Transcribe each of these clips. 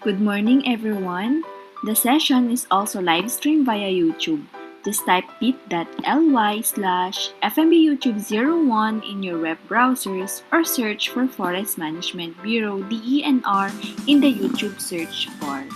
Good morning, everyone. The session is also live streamed via YouTube. Just type bit.ly/FMBYouTube01 in your web browsers or search for Forest Management Bureau DENR in the YouTube search bar.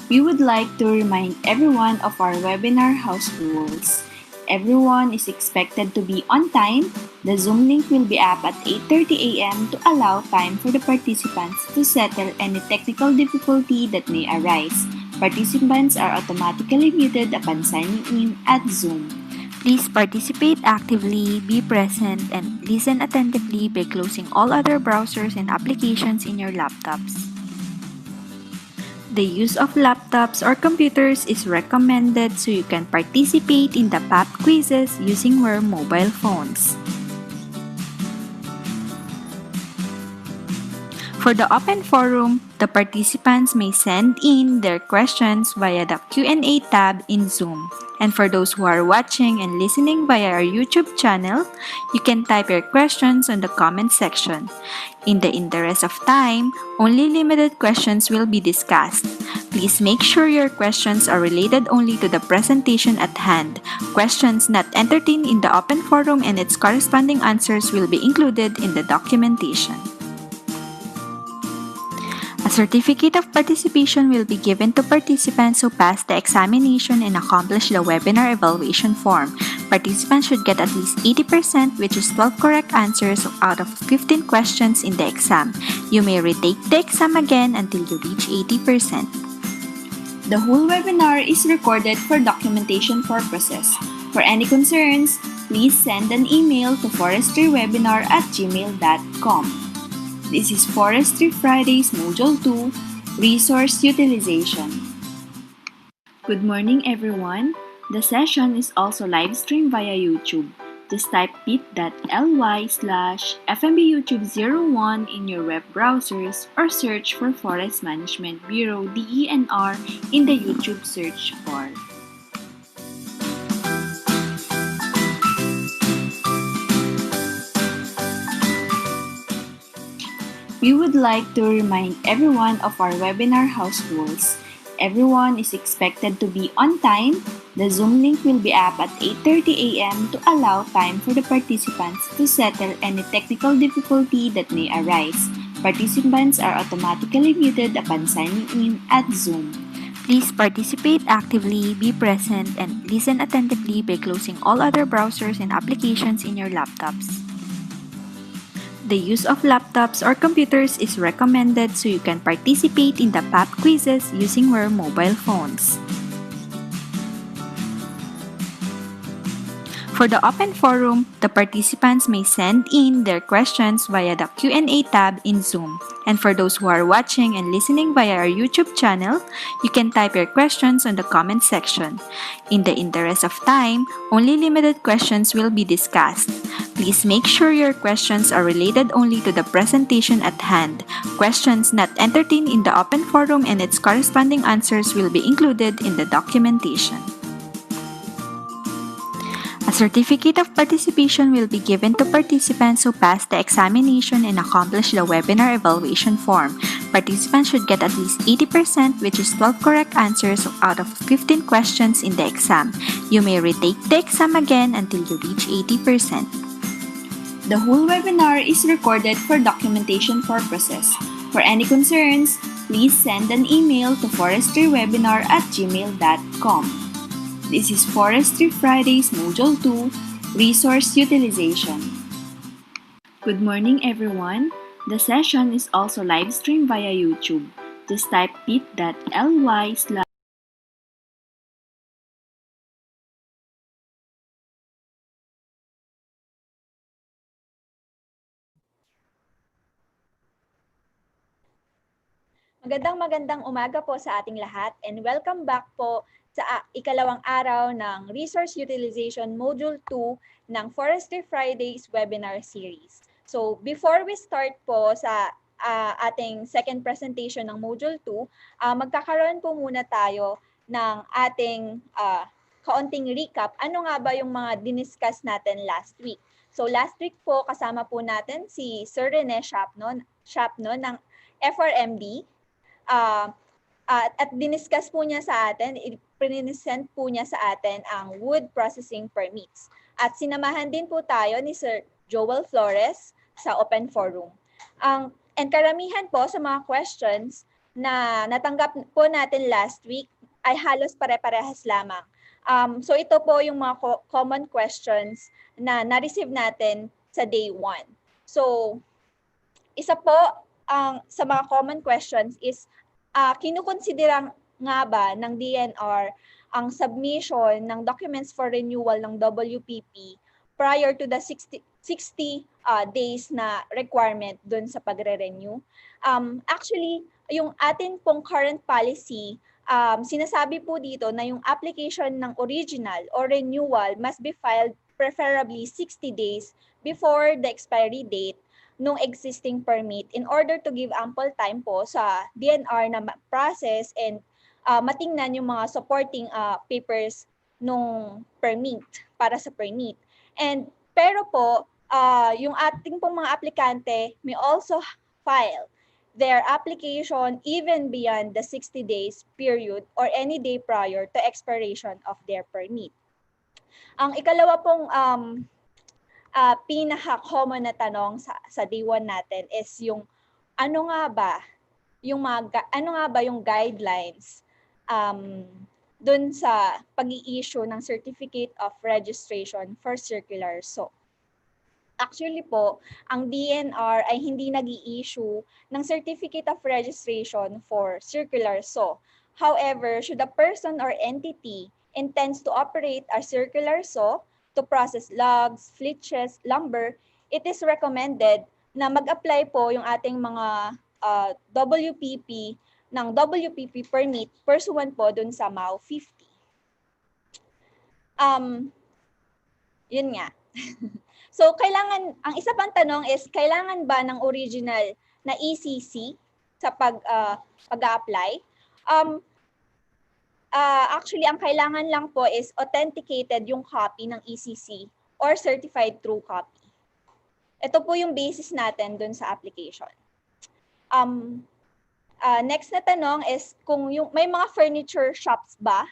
We would like to remind everyone of our webinar house rules. Everyone is expected to be on time. The Zoom link will be up at 8:30 a.m. to allow time for the participants to settle any technical difficulty that may arise. Participants are automatically muted upon signing in at Zoom. Please participate actively, be present, and listen attentively by closing all other browsers and applications in your laptops. The use of laptops or computers is recommended so you can participate in the PAP quizzes using your mobile phones. For the open forum, the participants may send in their questions via the Q&A tab in Zoom. And for those who are watching and listening via our YouTube channel, you can type your questions on the comment section. In the interest of time, only limited questions will be discussed. Please make sure your questions are related only to the presentation at hand. Questions not entertained in the open forum and its corresponding answers will be included in the documentation. A certificate of participation will be given to participants who pass the examination and accomplish the webinar evaluation form. Participants should get at least 80%, which is 12 correct answers out of 15 questions in the exam. You may retake the exam again until you reach 80%. The whole webinar is recorded for documentation purposes. For any concerns, please send an email to forestrywebinar@gmail.com. This is Forestry Fridays Module 2, Resource Utilization. Good morning, everyone. The session is also live streamed via YouTube. Just type bit.ly/FMBYouTube01 in your web browsers or search for Forest Management Bureau DENR in the YouTube search bar. We would like to remind everyone of our webinar house rules. Everyone is expected to be on time. The Zoom link will be up at 8:30 a.m. to allow time for the participants to settle any technical difficulty that may arise. Participants are automatically muted upon signing in at Zoom. Please participate actively, be present, and listen attentively by closing all other browsers and applications in your laptops. The use of laptops or computers is recommended so you can participate in the PAP quizzes using your mobile phones. For the open forum, the participants may send in their questions via the Q&A tab in Zoom. And for those who are watching and listening via our YouTube channel, you can type your questions on the comment section. In the interest of time, only limited questions will be discussed. Please make sure your questions are related only to the presentation at hand. Questions not entertained in the open forum and its corresponding answers will be included in the documentation. A certificate of participation will be given to participants who pass the examination and accomplish the webinar evaluation form. Participants should get at least 80%, which is 12 correct answers out of 15 questions in the exam. You may retake the exam again until you reach 80%. The whole webinar is recorded for documentation purposes. For any concerns, please send an email to forestrywebinar@gmail.com. This is Forestry Fridays Module 2, Resource Utilization. Good morning, everyone. The session is also live streamed via YouTube. Just type bit.ly/ Magandang umaga po sa ating lahat and welcome back po sa ikalawang araw ng Resource Utilization Module 2 ng Forestry Fridays Webinar Series. So before we start po sa ating second presentation ng Module 2, magkakaroon po muna tayo ng ating kaunting recap, ano nga ba yung mga diniscuss natin last week. So last week po, kasama po natin si Sir Rene Shapno ng FRMD. At diniscuss po niya sa atin, i-present po niya sa atin ang wood processing permits. At sinamahan din po tayo ni Sir Joel Flores sa open forum. And karamihan po sa mga questions na natanggap po natin last week ay halos pare-parehas lamang. So ito po yung mga common questions na na-receive natin sa day 1. So isa po sa mga common questions is kinukonsidera nga ba ng DNR ang submission ng documents for renewal ng WPP prior to the 60 days na requirement dun sa pagre-renew. Actually, yung atin pong current policy, sinasabi po dito na yung application ng original or renewal must be filed preferably 60 days before the expiry date nung existing permit in order to give ample time po sa DNR na process and matingnan yung mga supporting papers nung permit, para sa permit. And pero po, yung ating pong mga aplikante may also file their application even beyond the 60 days period or any day prior to expiration of their permit. Ang ikalawa pong pinaka-common na tanong sa day 1 natin is yung ano nga ba yung guidelines dun sa pag-i-issue ng Certificate of Registration for Circular SO. Actually po, ang DNR ay hindi nag-i-issue ng Certificate of Registration for Circular SO. However, should a person or entity intends to operate a circular saw to process logs, flitches, lumber, it is recommended na mag-apply po yung ating mga WPP ng WPP permit pursuant po dun sa MAU 50. Yun nga. So, ang isa pang tanong is, kailangan ba ng original na ECC sa pag-a-apply? Actually, ang kailangan lang po is authenticated yung copy ng ECC or certified true copy. Ito po yung basis natin dun sa application. Next na tanong is kung may mga furniture shops ba?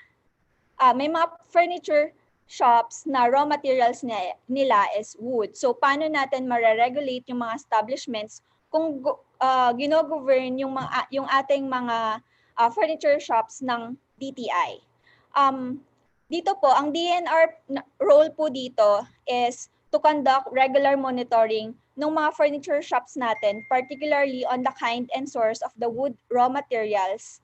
May mga furniture shops na raw materials nila is wood. So paano natin mare-regulate yung mga establishments kung gino-govern yung ating mga furniture shops ng DTI? Dito po, ang DNR role po dito is to conduct regular monitoring ng mga furniture shops natin, particularly on the kind and source of the wood raw materials,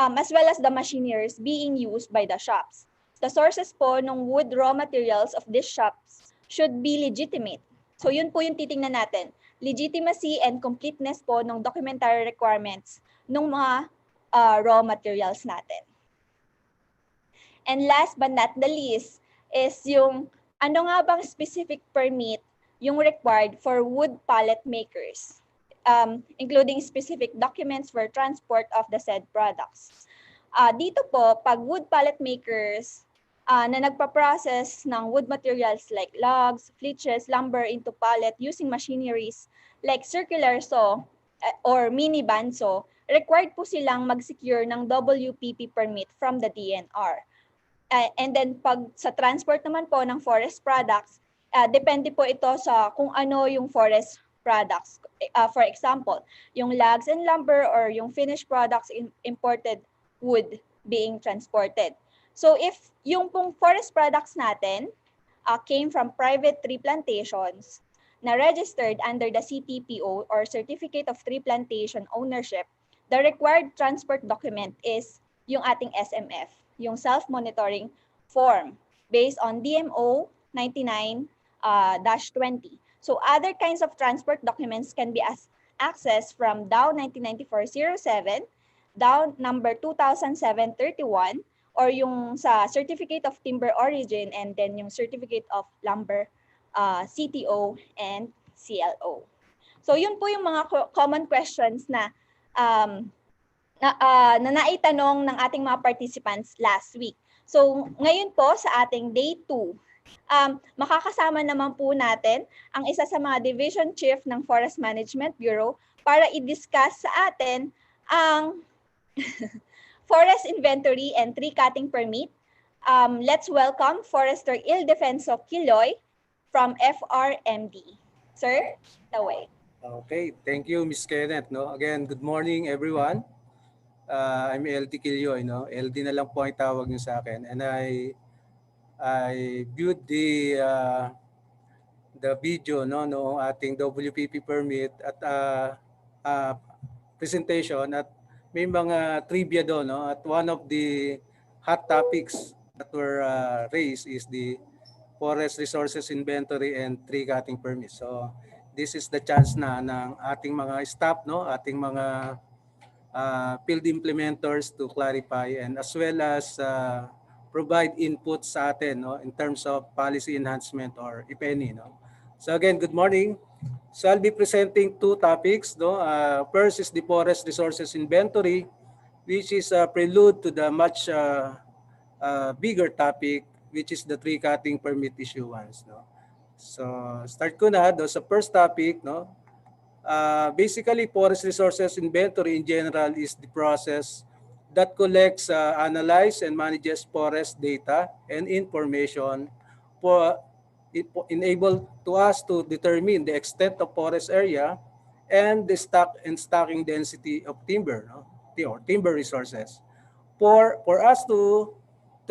as well as the machineries being used by the shops. The sources po ng wood raw materials of these shops should be legitimate. So yun po yung titingnan natin. Legitimacy and completeness po ng documentary requirements ng mga raw materials natin. And last but not the least is yung ano nga bang specific permit yung required for wood pallet makers, including specific documents for transport of the said products. Dito po, pag wood pallet makers na nagpa-process ng wood materials like logs, flitches, lumber into pallet using machineries like circular saw or mini bandsaw, required po silang mag-secure ng WPP permit from the DNR. And then pag sa transport naman po ng forest products, depende po ito sa kung ano yung forest products. For example, yung logs and lumber or yung finished products in imported wood being transported. So if yung pong forest products natin came from private tree plantations na registered under the CTPO or Certificate of Tree Plantation Ownership, the required transport document is yung ating SMF, yung self-monitoring form based on DMO 99-20. So other kinds of transport documents can be accessed from DAO 1994-07, DAO number 2007-31, or yung sa Certificate of Timber Origin, and then yung Certificate of Lumber, CTO, and CLO. So yun po yung mga common questions na naitanong ng ating mga participants last week. So, ngayon po sa ating day 2, makakasama naman po natin ang isa sa mga Division Chief ng Forest Management Bureau para i-discuss sa atin ang forest inventory and tree cutting permit. Let's welcome Forester Ildefenso Kiloy from FRMD. Sir, the way. Okay, thank you, Miss Kenneth. No? Again, good morning, everyone. I'm LD Kilyoy. No? LD na lang po ang tawag niyo sa akin. And I viewed the video noong ating WPP permit at presentation at may mga trivia doon. No? At one of the hot topics that were raised is the forest resources inventory and tree cutting permit. So this is the chance na ng ating mga staff, no, ating mga field implementers to clarify and as well as provide input sa atin, no, in terms of policy enhancement or if any. No. So again, good morning. So I'll be presenting two topics. No. First is the forest resources inventory, which is a prelude to the much bigger topic, which is the tree cutting permit issuance. No? So start ko na do sa first topic. No? Basically, forest resources inventory in general is the process that collects, analyze, and manages forest data and information for it enable to us to determine the extent of forest area and the stock and stocking density of timber, no? Or timber resources for us to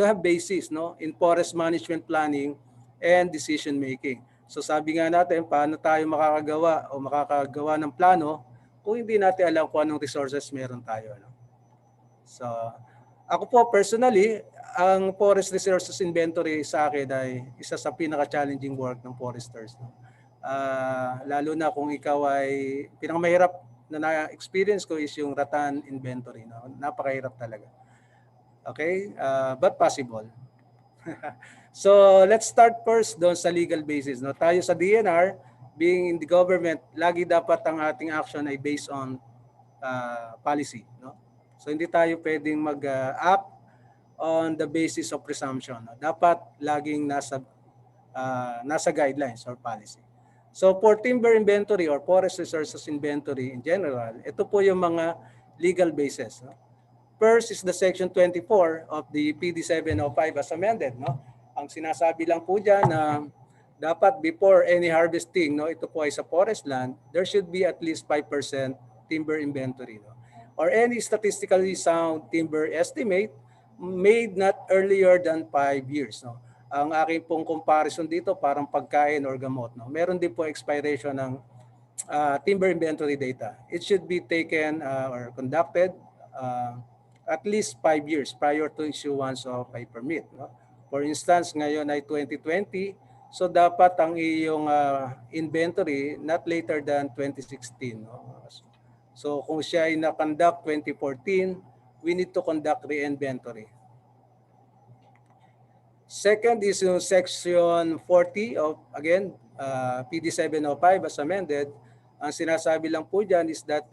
have basis, no, in forest management planning and decision making. So sabi nga natin, paano tayo makakagawa ng plano kung hindi natin alam kung anong resources meron tayo. No? So ako po personally, ang forest resources inventory sa akin ay isa sa pinaka-challenging work ng foresters. No? Lalo na kung ikaw ay pinakamahirap na na-experience ko is yung rattan inventory. No? Napakahirap talaga. Okay, but possible. So let's start first doon sa legal basis. No? Tayo sa DNR, being in the government, lagi dapat ang ating action ay based on policy. No? So hindi tayo pwedeng mag-act on the basis of presumption. No? Dapat laging nasa guidelines or policy. So for timber inventory or forest resources inventory in general, ito po yung mga legal basis. No? First is the Section 24 of the PD 705 as amended. No? Ang sinasabi lang po dyan na dapat before any harvesting, no, ito po ay sa forest land, there should be at least 5% timber inventory. No? Or any statistically sound timber estimate made not earlier than 5 years. No? Ang aking pong comparison dito parang pagkain or gamot. No? Meron din po expiration ng timber inventory data. It should be taken or conducted at least 5 years prior to issuance of a permit. No? For instance, ngayon ay 2020, so dapat ang iyong inventory not later than 2016. No? So kung siya ay na-conduct 2014, we need to conduct re-inventory. Second is yung Section 40 of, again, PD 705 as amended. Ang sinasabi lang po dyan is that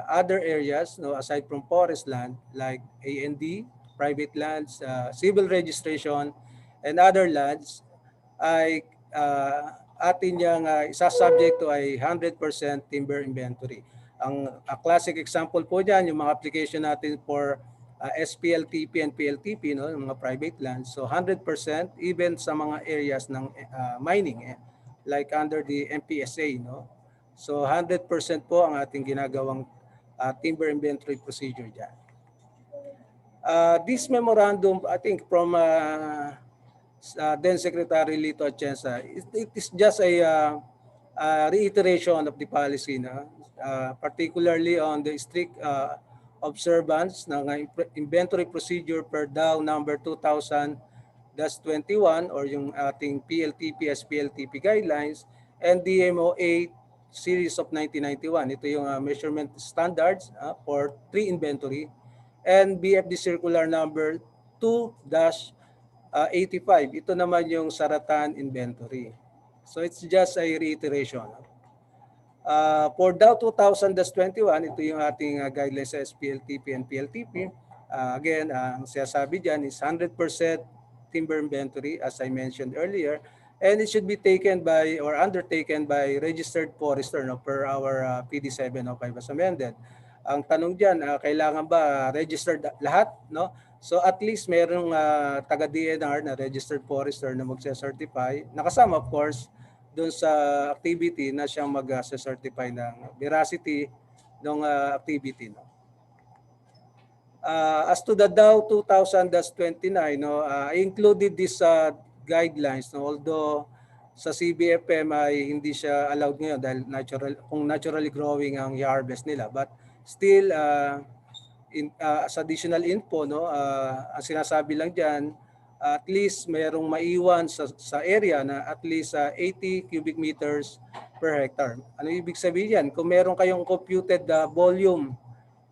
other areas, no, aside from forest land, like A&D, private lands, civil registration, and other lands, ay atin yung isa-subject to ay 100% timber inventory. Ang classic example po dyan, yung mga application natin for SPLTP and PLTP, no, yung mga private lands. So 100% even sa mga areas ng mining, like under the MPSA, no. So 100% po ang ating ginagawang timber inventory procedure dyan. This memorandum, I think from then Secretary Lito Atienza, it is just a reiteration of the policy, no? Particularly on the strict observance ng inventory procedure per DAO number 2000-21 or yung ating PLTP SPLTP guidelines and DMO 8 series of 1991. Ito yung measurement standards for tree inventory and BFD circular number 2-85. Ito naman yung saratan inventory. So it's just a reiteration. For DAO 2000-21, ito yung ating guidelines sa SPLTP and PLTP. Again, ang sinasabi dyan is 100% timber inventory, as I mentioned earlier, and it should be taken by or undertaken by registered forester, no, per our PD 705 as amended. Ang tanong dyan, kailangan ba registered lahat? No? So at least merong taga-DNR na registered forester na magse-certify, nakasama of course doon sa activity na siyang mag-certify ng veracity ng activity. No? As to the DAO 2000-29, no, I included these guidelines, no, although sa CBFM ay hindi siya allowed ngayon dahil kung naturally growing ang i-harvest nila. But still, as additional info, no, ang sinasabi lang dyan, at least mayroong maiwan sa area na at least 80 cubic meters per hectare. Ano ibig sabihin yan? Kung meron kayong computed volume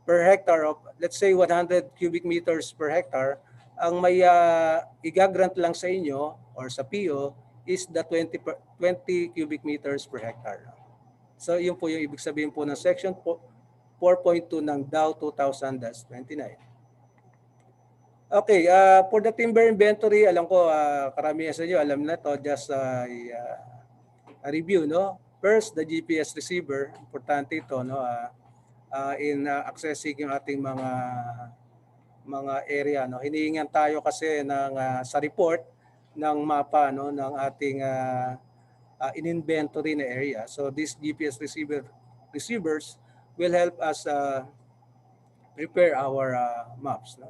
per hectare of, let's say, 100 cubic meters per hectare, ang may igagrant lang sa inyo or sa PO is the 20 cubic meters per hectare. So yun po yung ibig sabihin po ng section 4.2 ng DAO 2000-29. Okay, for the timber inventory, alam ko karamihan sa inyo alam na to, just a review, no? First, the GPS receiver, importante ito, no? In accessing yung ating mga area, no, hinihingan tayo kasi ng sa report ng mapa, no, ng ating in-inventory na area. So these GPS receivers will help us prepare our maps, no.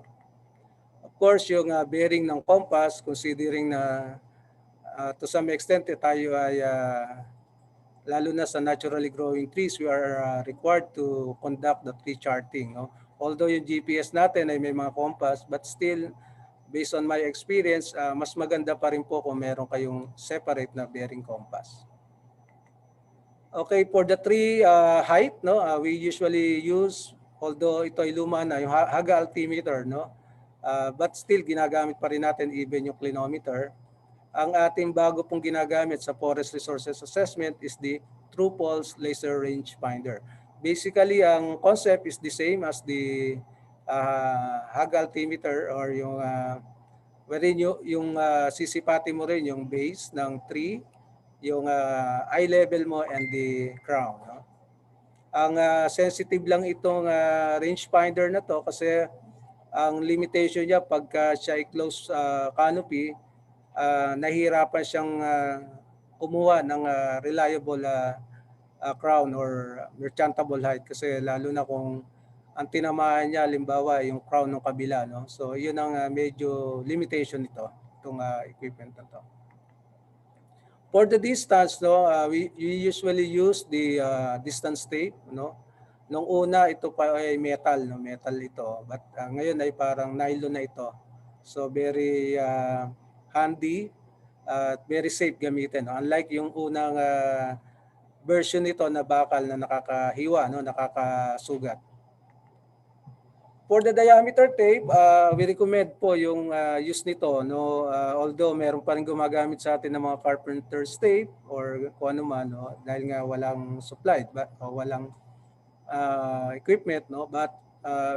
Of course, yung bearing ng compass, considering na to some extent tayo ay lalo na sa naturally growing trees, we are required to conduct the tree charting. No? Although yung GPS natin ay may mga compass, but still, based on my experience, mas maganda pa rin po kung meron kayong separate na bearing compass. Okay, for the tree height, no, we usually use, although ito ay luma na, yung haga altimeter, no? But still, ginagamit pa rin natin even yung clinometer. Ang ating bago pong ginagamit sa Forest Resources Assessment is the True Pulse Laser Range Finder. Basically, ang concept is the same as the Hag altimeter or yung wherein yung sisipati mo rin yung base ng tree, yung eye level mo and the crown. No? Ang sensitive lang itong range finder na to kasi ang limitation niya pagka siya i-close canopy, nahihirapan siyang kumuha ng reliable crown or merchantable height kasi lalo na kung ang tinamaan niya halimbawa yung crown ng kabila, no? So yun ang medyo limitation nito, itong equipment na to. For the distance, no, we usually use the distance tape, no? Nung una ito pa ay metal, no, metal ito, but ngayon ay parang nylon na ito. So very handy at very safe gamitin. No? Unlike yung unang version nito na bakal na nakakahiwa, no, nakakasugat. For the diameter tape, we recommend po yung use nito, no, although meron pa rin gumagamit sa atin ng mga carpenter's tape or kung ano man, no, dahil nga walang supply, walang equipment, no, but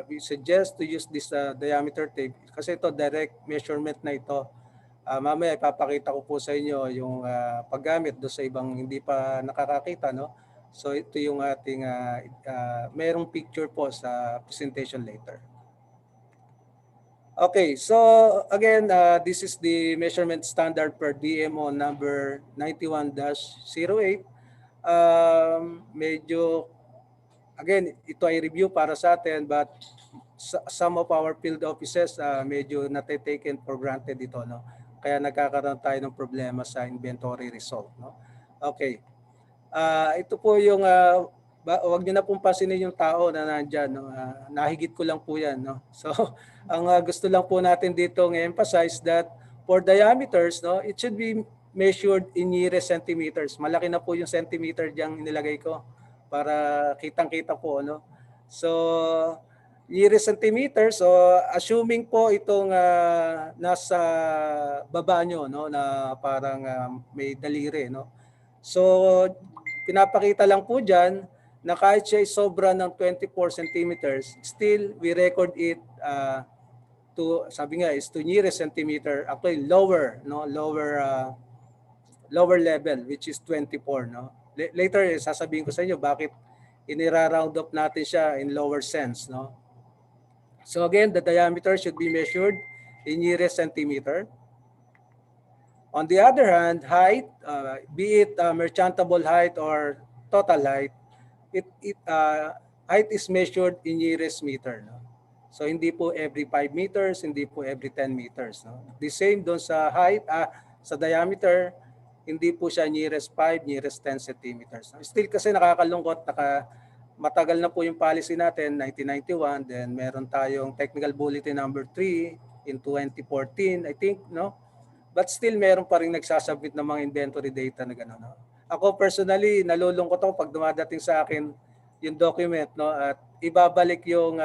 we suggest to use this diameter tape kasi ito direct measurement na ito. Mamaya ipapakita ko po sa inyo yung paggamit do sa ibang hindi pa nakakakita, no. So ito yung ating merong picture po sa presentation later. Okay, so again, this is the measurement standard per DMO number 91-08. Medyo again, ito ay review para sa atin, but some of our field offices medyo nate-taken for granted ito, no? Kaya nagkakaroon tayo ng problema sa inventory result, no? Okay. Ito po yung, wag niyo na pong pasinin yung tao na nandyan, no? Nahigit ko lang po yan, no? So, ang gusto lang po natin dito emphasize that for diameters, no, it should be measured in nearest centimeters. Malaki na po yung centimeter diyang inilagay ko para kitang-kita po, no? So, nearest centimeters, so assuming po itong nasa baba nyo, no, na parang may daliri, no? So, pinapakita lang po dyan na kahit siya sobra ng 24 centimeters, still we record it to, sabi nga, is to nearest centimeter, actually lower, no, lower level, which is 24, no. Later sasabihin ko sa inyo bakit inira-round up natin siya in lower sense, no. So again, the diameter should be measured in nearest centimeter. On the other hand, height, be it merchantable height or total height, height is measured in nearest meter, no? So hindi po every 5 meters, hindi po every 10 meters, no? The same doon sa height, sa diameter, hindi po siya nearest 5, nearest 10 centimeters. No? Still kasi nakakalungkot, matagal na po yung policy natin, 1991, then meron tayong Technical Bulletin number 3 in 2014, I think, no? But still meron pa rin nagsasubmit ng mga inventory data na gano'n, no? Ako personally, nalulungkot ako pag dumadating sa akin yung document, no, at ibabalik yung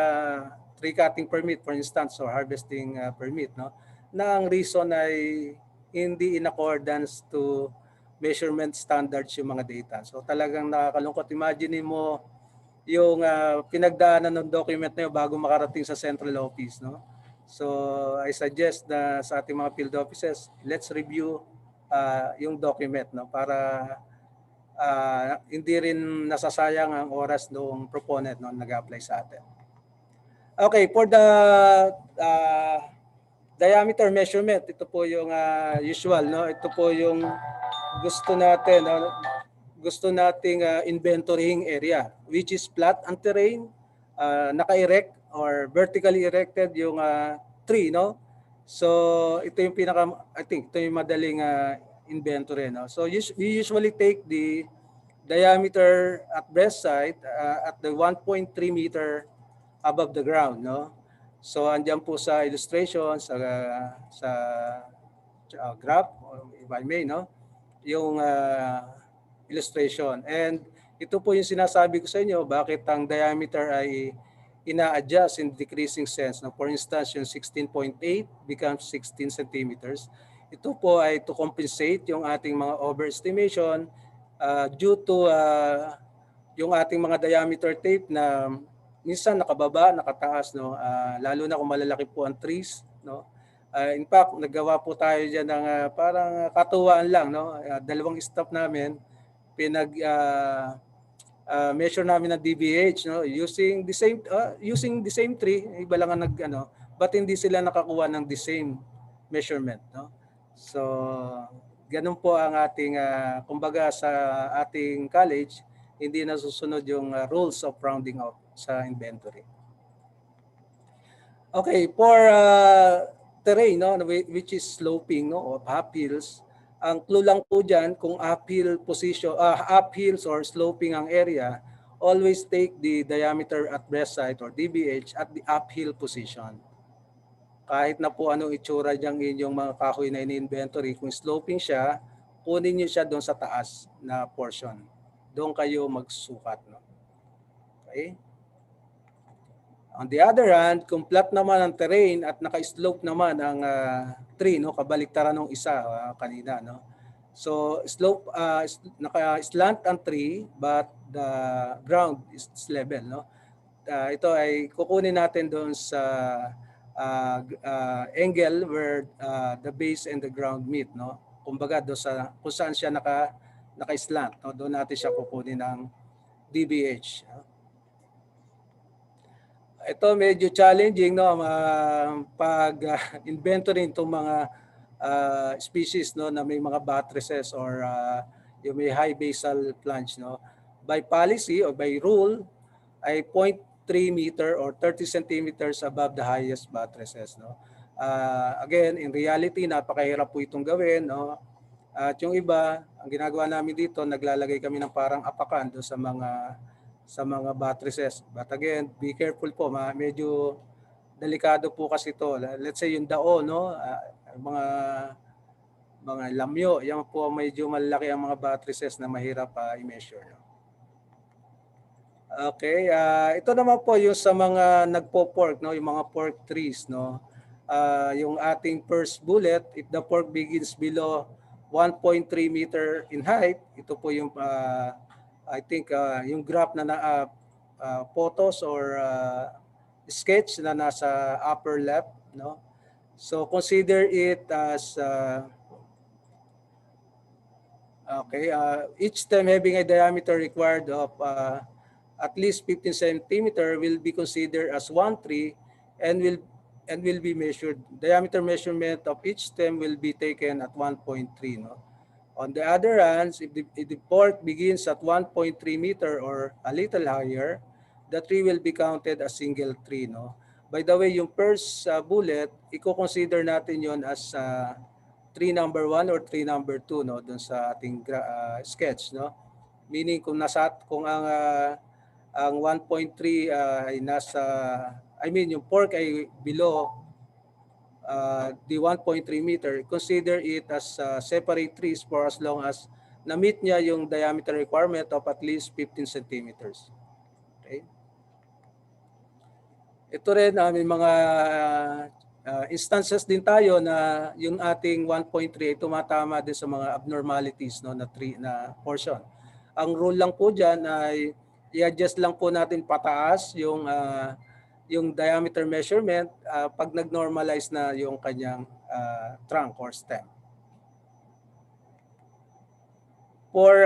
tree cutting permit, for instance, or harvesting permit, no, na ang reason ay hindi in accordance to measurement standards yung mga data. So talagang nakakalungkot. Imagine mo yung pinagdaanan ng document na yun bago makarating sa central office, no? So I suggest na sa ating mga field offices, let's review yung document, no, para hindi rin nasasayang ang oras ng proponent, no, nag-apply sa atin. Okay, for the diameter measurement, ito po yung usual, no? Ito po yung gusto natin, gusto nating inventorying area, which is flat ang terrain, naka-erect or vertically erected yung tree, no? So ito yung I think ito yung madaling inventory, no? So we usually take the diameter at breast side at the 1.3 meter above the ground, no? So andyan po sa illustration, sa graph, if I may, no, yung illustration. And ito po yung sinasabi ko sa inyo, bakit ang diameter ay ina-adjust in decreasing sense. No? For instance, yung 16.8 becomes 16 centimeters. Ito po ay to compensate yung ating mga overestimation due to yung ating mga diameter tape na minsan nakababa, nakataas, no? Lalo na kung malalaki po ang trees, no? In fact, naggawa po tayo diyan ng parang katuwaan lang, no? Dalawang staff namin measure namin ng DBH, no, using the same tree, iba lang ang but hindi sila nakakuha ng the same measurement, no. So ganun po ang ating kumbaga sa ating college, hindi nasusunod yung rules of rounding off sa inventory. Okay, for terrain, no, which is sloping, no, of uphills, ang clue lang po dyan kung uphill position, uphills or sloping ang area, always take the diameter at breast side or DBH at the uphill position. Kahit na po anong itsura dyan inyong mga kahoy na in-inventory, kung sloping siya, kunin nyo siya doon sa taas na portion. Doon kayo magsukat, no? Okay? On the other hand, kung flat naman ang terrain at naka-slope naman ang tree, no, kabaliktaran ng isa kanina, no. So slope, naka-slant ang tree but the ground is level, no. Ito ay kukunin natin doon sa angle where the base and the ground meet, no. Kumbaga doon sa kung saan siya naka-slant, no, doon natin siya kukunin ng DBH. Ito medyo challenging, no, pag inventory itong mga species, no, na may mga buttresses or yung may high basal plunge, no. By policy or by rule ay 0.3 meter or 30 centimeters above the highest buttresses, no. Again, in reality, napakahirap po itong gawin, no. At yung iba, ang ginagawa namin dito, naglalagay kami ng parang apakan doon sa mga buttresses. But again, be careful po, medyo delikado po kasi ito. Let's say yung dao, no, mga lamyo, yan po medyo malaki ang mga buttresses na mahirap i-measure. No? Okay, ito naman po yung sa mga nagpo-pork, no, yung mga pork trees, no. Yung ating first bullet, if the pork begins below 1.3 meter in height, ito po yung I think yung graph na photos or sketch na nasa upper left, no? So consider it as each stem having a diameter required of at least 15 centimeter will be considered as one tree and will be measured. Diameter measurement of each stem will be taken at 1.3. No? On the other hand, if the fork begins at 1.3 meter or a little higher, the tree will be counted as single tree. No? By the way, yung first bullet, i-consider natin yon as tree number 1 or tree number 2, no, dun sa ating sketch, no. Meaning kung ang 1.3 ay nasa, yung fork ay below the 1.3 meter, consider it as separate trees for as long as na-meet niya yung diameter requirement of at least 15 centimeters. Okay? Ito rin, may mga instances din tayo na yung ating 1.3 ay tumatama din sa mga abnormalities, no, na portion. Ang rule lang po dyan ay i-adjust lang po natin pataas yung diameter measurement pag nag-normalize na yung kanyang trunk or stem. For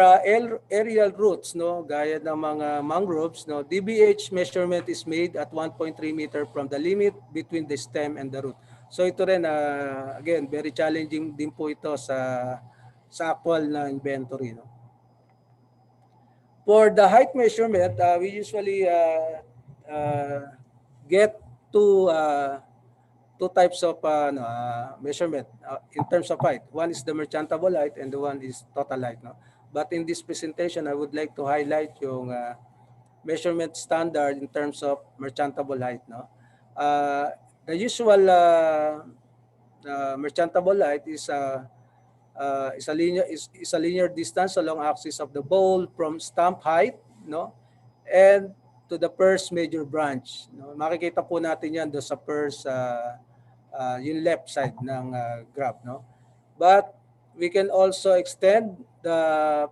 aerial roots, no, gaya ng mga mangroves, no, DBH measurement is made at 1.3 meter from the limit between the stem and the root. So ito rin, again, very challenging din po ito sa actual na inventory. No. For the height measurement, we usually get two types of measurement in terms of height. One is the merchantable height and the one is total height. No? But in this presentation, I would like to highlight yung measurement standard in terms of merchantable height. No? The usual merchantable height is a linear distance along axis of the bowl from stump height, no, and to the first major branch. No? Makikita po natin yan doon sa first yung left side ng graph, no. But we can also extend the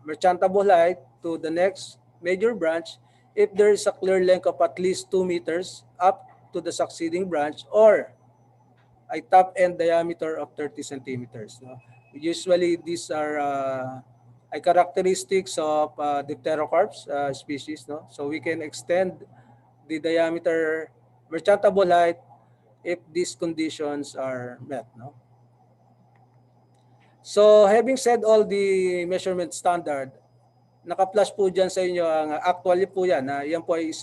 merchantable height to the next major branch if there is a clear length of at least 2 meters up to the succeeding branch or a top end diameter of 30 centimeters. No? Usually these are characteristics of dipterocarps species. No? So we can extend the diameter merchantable height if these conditions are met. No? So having said all the measurement standard, naka-flash po dyan sa inyo ang actually po yan. Yan po ay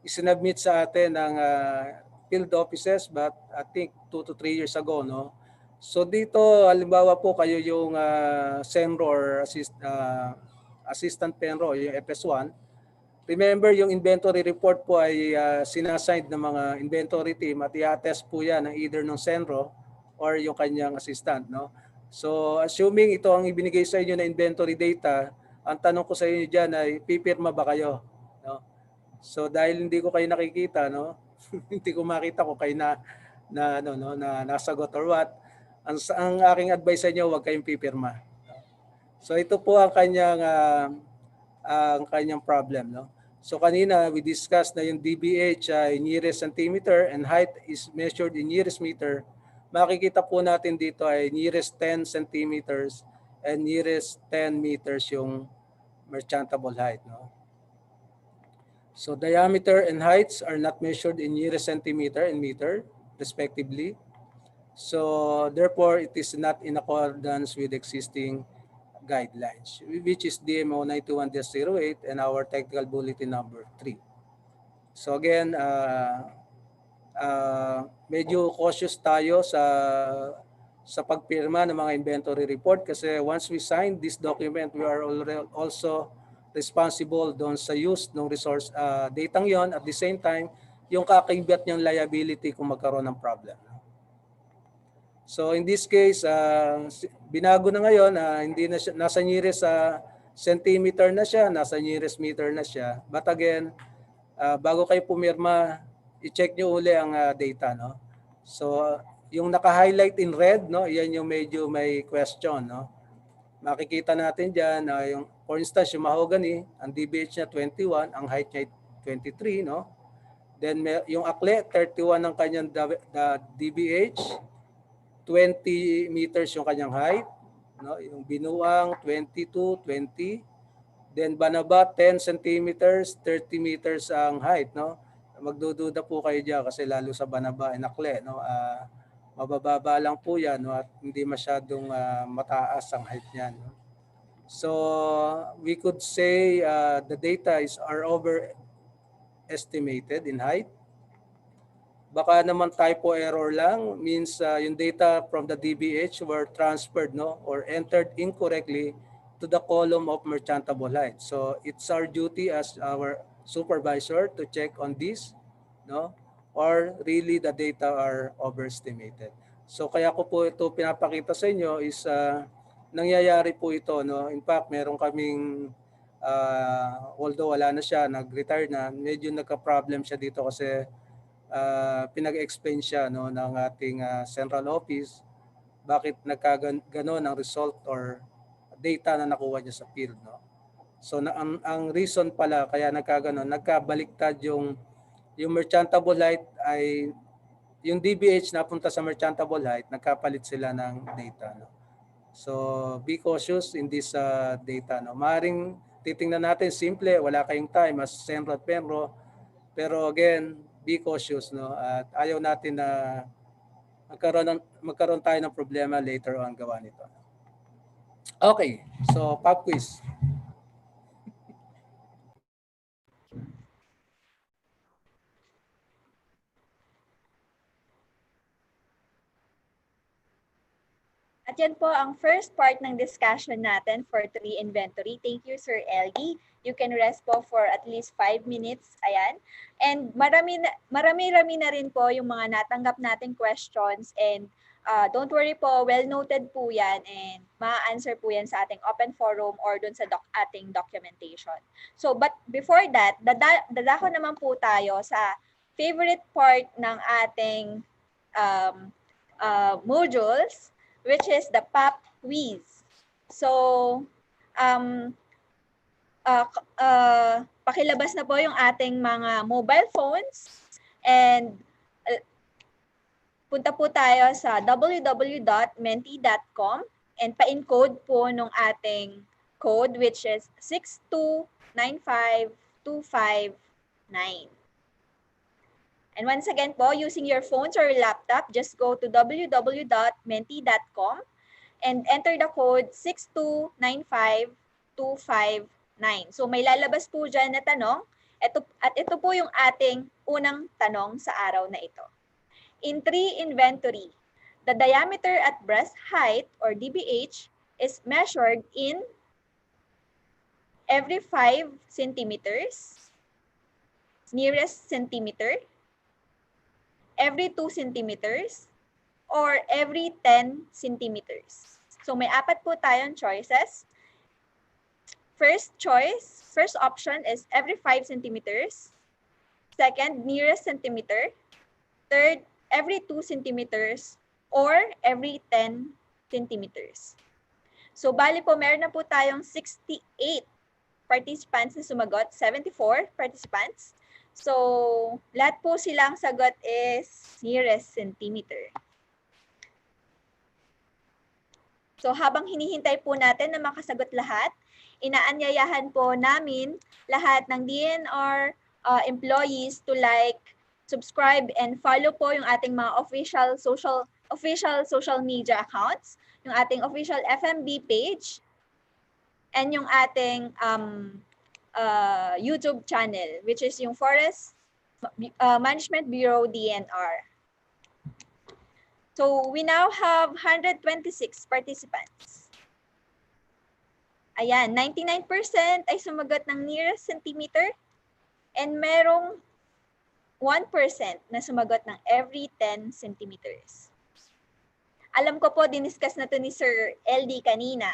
isinabmit sa atin ng field offices but I think 2 to 3 years ago. No? So dito, halimbawa po kayo yung CENRO or assistant PENRO, yung FS1. Remember, yung inventory report po ay sinaside ng mga inventory team at i-attest po yan ng either ng CENRO or yung kanyang assistant. No? So assuming ito ang ibinigay sa inyo na inventory data, ang tanong ko sa inyo dyan ay pipirma ba kayo? No? So dahil hindi ko kayo nakikita, no? Hindi ko makita kung kayo na nasagot or what. Ang aking advice sa inyo, huwag kayong pipirma. So ito po ang kanyang problem, no? So kanina we discussed na yung DBH ay nearest centimeter and height is measured in nearest meter. Makikita po natin dito ay nearest 10 centimeters and nearest 10 meters yung merchantable height. No? So diameter and heights are not measured in nearest centimeter and meter respectively. So therefore, it is not in accordance with existing guidelines, which is DMO 91-08 and our technical bulletin number 3. So again, medyo cautious tayo sa pagpirma ng mga inventory report kasi once we sign this document, we are also responsible doon sa use ng resource datang yon at the same time yung kakaibit niyang liability kung magkaroon ng problem. So in this case, binago na ngayon, hindi na siya, nasa nearest centimeter na siya, nasa nearest meter na siya. But again, bago kayo pumirma, i-check nyo uli ang data. No? So yung naka-highlight in red, no, yan yung medyo may question. No? Makikita natin dyan, yung, for instance, yung mahogany, ang DBH niya 21, ang height niya 23. No? Then yung akle, 31 ang kanyang DBH, 20 meters yung kanyang height, no? Yung binuang 22, 20. Then banaba 10 centimeters, 30 meters ang height, no? Magdududa po kayo diyan kasi lalo sa banaba and akle, no? Mabababa lang po 'yan, no? At hindi masyadong mataas ang height niyan, no? So we could say the data are overestimated in height. Baka naman typo error lang, means yung data from the DBH were transferred, no, or entered incorrectly to the column of merchantable height. So it's our duty as our supervisor to check on this, no, or really the data are overestimated. So kaya ko po ito pinapakita sa inyo is nangyayari po ito, no. In fact, meron kaming although wala na siya, nag-retire na, medyo nagka-problem siya dito kasi pinag-explain siya, no, ng ating central office bakit nagkaganon ang result or data na nakuha niya sa field, no. So ang reason pala kaya nagkaganon, nagkabaliktad yung merchantable height ay yung DBH napunta sa merchantable height, nagkapalit sila ng data, no. So be cautious in this data, no. Maring titingnan natin simple, wala kayong time as CENRO at PENRO, pero again, be cautious, no? At ayaw natin na magkaroon tayo ng problema later on gawa nito. Okay, so pop quiz. At yan po ang first part ng discussion natin for tree inventory. Thank you, Sir LD. You can rest po for at least 5 minutes. Ayan. And marami-rami na rin po yung mga natanggap nating questions. And don't worry po, well noted po yan. And ma-answer po yan sa ating open forum or dun sa ating documentation. So, but before that, dadako naman po tayo sa favorite part ng ating modules, which is the pop quiz. So, pakilabas na po yung ating mga mobile phones and punta po tayo sa www.menti.com and pa-encode po nung ating code, which is 6295259. And once again po, using your phones or laptop, just go to www.menti.com and enter the code 6295259. So may lalabas po dyan na tanong. Ito po yung ating unang tanong sa araw na ito. In tree inventory, the diameter at breast height or DBH is measured in every 5 centimeters, nearest centimeter, every 2 centimeters, or every 10 centimeters. So may apat po tayong choices. First option is every 5 centimeters. Second, nearest centimeter. Third, every 2 centimeters, or every 10 centimeters. So bali po, meron na po tayong 68 participants na sumagot, 74 participants. So, lahat po silang sagot is nearest centimeter. So, habang hinihintay po natin na makasagot lahat, inaanyayahan po namin lahat ng DNR employees to like, subscribe, and follow po yung ating mga official social media accounts, yung ating official FMB page, and yung ating YouTube channel, which is yung Forest Management Bureau DNR. So we now have 126 participants. Ayan, 99% ay sumagot ng nearest centimeter and merong 1% na sumagot ng every 10 centimeters. Alam ko po, diniscuss na to ni Sir LD kanina.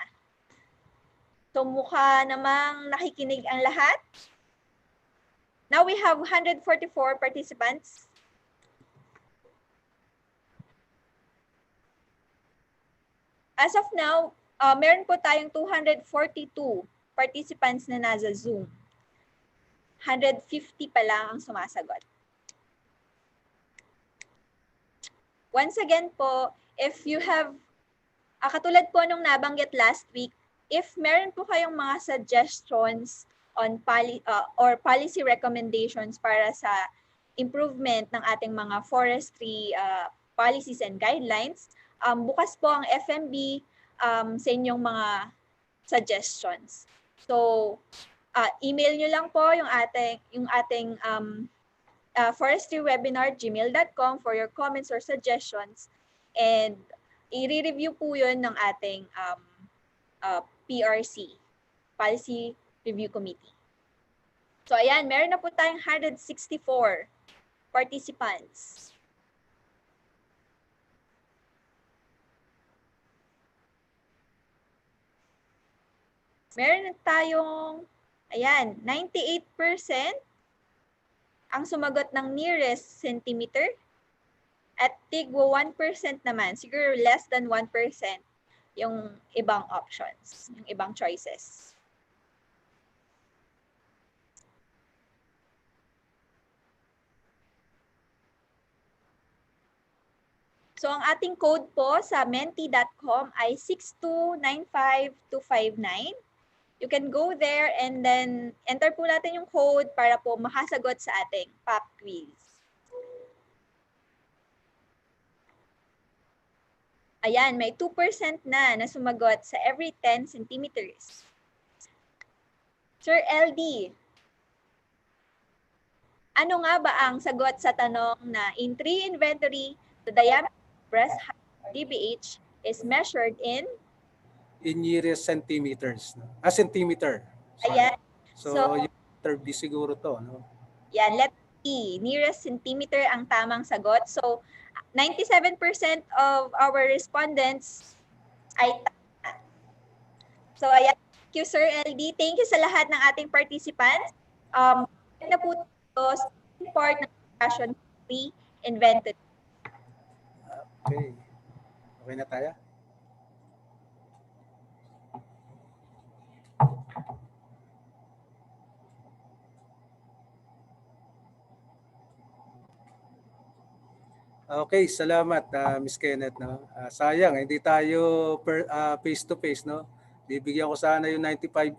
So mukha namang nakikinig ang lahat. Now we have 144 participants. As of now, meron po tayong 242 participants na nasa Zoom. 150 pa lang ang sumasagot. once again po, if you have, katulad po nung nabanggit last week, if meron po kayong mga suggestions on or policy recommendations para sa improvement ng ating mga forestry policies and guidelines, bukas po ang FMB sa inyong mga suggestions. So, email nyo lang po yung ating forestrywebinar@gmail.com for your comments or suggestions, and i-review po yun ng ating PRC, Policy Review Committee. So ayan, meron na po tayong 164 participants. Meron na tayong, ayan, 98% ang sumagot ng nearest centimeter, at tigwa 1% naman, siguro less than 1% yung ibang options, yung ibang choices. So ang ating code po sa menti.com ay 6295259. You can go there and then enter po natin yung code para po makasagot sa ating pop quiz. Ayan, may 2% na sumagot sa every 10 centimeters. Sir LD, ano nga ba ang sagot sa tanong na in tree inventory, the diameter of breast height DBH is measured in nearest centimeters. Centimeter. Sorry. Ayan. So yung letter B siguro to, no? Yan, letter E, nearest centimeter ang tamang sagot. So 97% of our respondents ay tama. So ayan, thank you Sir LD. Thank you sa lahat ng ating participants. Na po ito sa part ng discussion tree inventory. Okay. Okay na tayo? Okay, salamat Miss Kenneth, no. Sayang hindi tayo face to face, no. Bibigyan ko sana yung 97%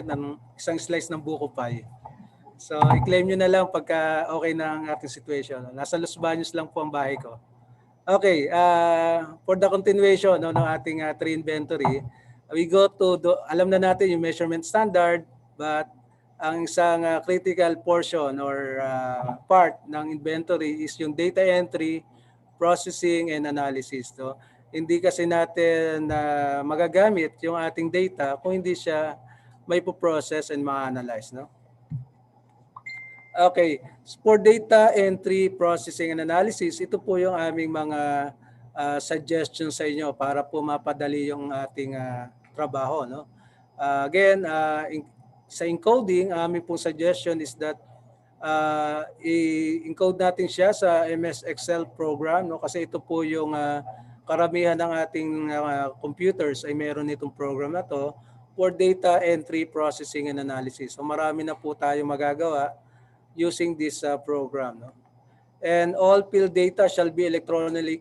ng isang slice ng buko pie. So i-claim niyo na lang pagka okay na ang ating situation. Nasa Los Baños lang po ang bahay ko. Okay, for the continuation, no, ng ating tree inventory, we go to alam na natin yung measurement standard, but ang isang critical portion or part ng inventory is yung data entry, processing, and analysis. So, hindi kasi natin magagamit yung ating data kung hindi siya may po-process and ma-analyze. No? Okay, for data entry, processing, and analysis, ito po yung aming mga suggestions sa inyo para po mapadali yung ating trabaho. No? Again, sa encoding, aming pong suggestion is that i-encode natin siya sa MS Excel program, no? Kasi ito po yung karamihan ng ating computers ay meron itong program na to for data entry, processing, and analysis. So marami na po tayong magagawa using this program. No? And all field data shall be electronically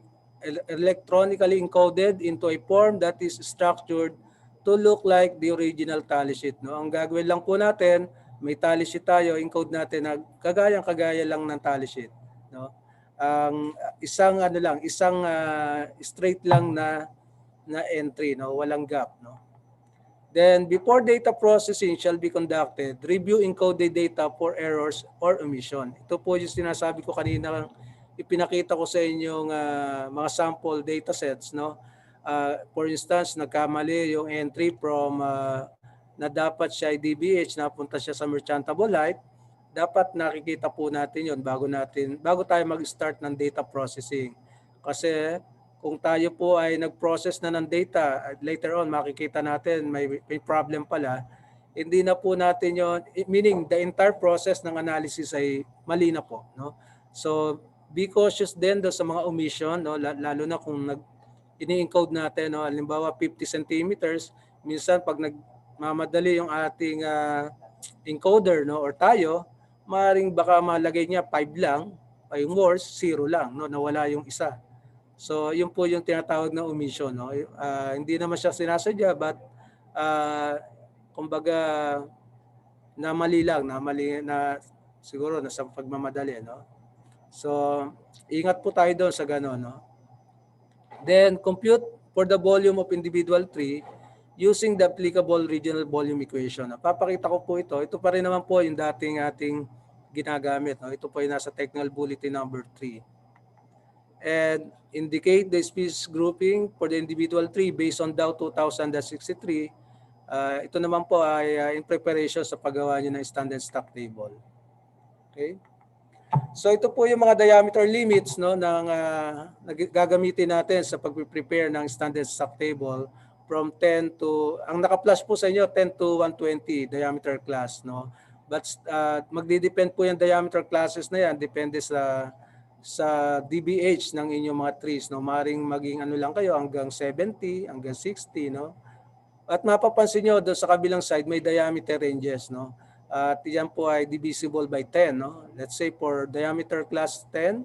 encoded into a form that is structured to look like the original tally sheet. No? Ang gagawin lang po natin, may tally sheet tayo, encode natin na kagaya lang ng tally sheet. No? Ang isang straight lang na entry, no? Walang gap. No? Then, before data processing shall be conducted, review encoded data for errors or omission. Ito po yung sinasabi ko kanina, ipinakita ko sa inyong mga sample data sets, no? For instance, nagkamali yung entry from na dapat siya ay DBH, napunta siya sa merchantable light. Dapat nakikita po natin yon bago tayo mag-start ng data processing. Kasi kung tayo po ay nag-process na ng data, later on makikita natin may problem pala, hindi na po natin yon, meaning the entire process ng analysis ay mali na po, no? So be cautious din do sa mga omission, no? Lalo na kung ini-encode natin, no? Halimbawa 50 centimeters, minsan pag nagmamadali yung ating encoder, no, or tayo, maaaring baka malagay niya 5 lang, Yung worse, 0 lang, no? Nawala yung isa. So, yun po yung tinatawag na omission, no? Hindi naman siya sinasadya, but kumbaga namali lang, siguro nasa pagmamadali, no? So, ingat po tayo doon sa gano'n, no? Then, compute for the volume of individual tree using the applicable regional volume equation. Papakita ko po ito. Ito pa rin naman po yung dating ating ginagamit, no? Ito po yung nasa technical bulletin number 3. And indicate the species grouping for the individual tree based on Dow 2000-63. Ito naman po ay in preparation sa paggawa niyo ng standard stock table. Okay? So ito po yung mga diameter limits, no, ng gagamitin natin sa pag-prepare ng standard stock table from 10 to, ang naka-plus po sa inyo, 10 to 120 diameter class, no. But magdi-depend po yung diameter classes na yan, depende sa DBH ng inyong mga trees, no. Maring maging ano lang kayo hanggang 70, hanggang 60, no. At mapapansin nyo doon sa kabilang side may diameter ranges, no. At yan po ay divisible by 10, no. Let's say for diameter class 10,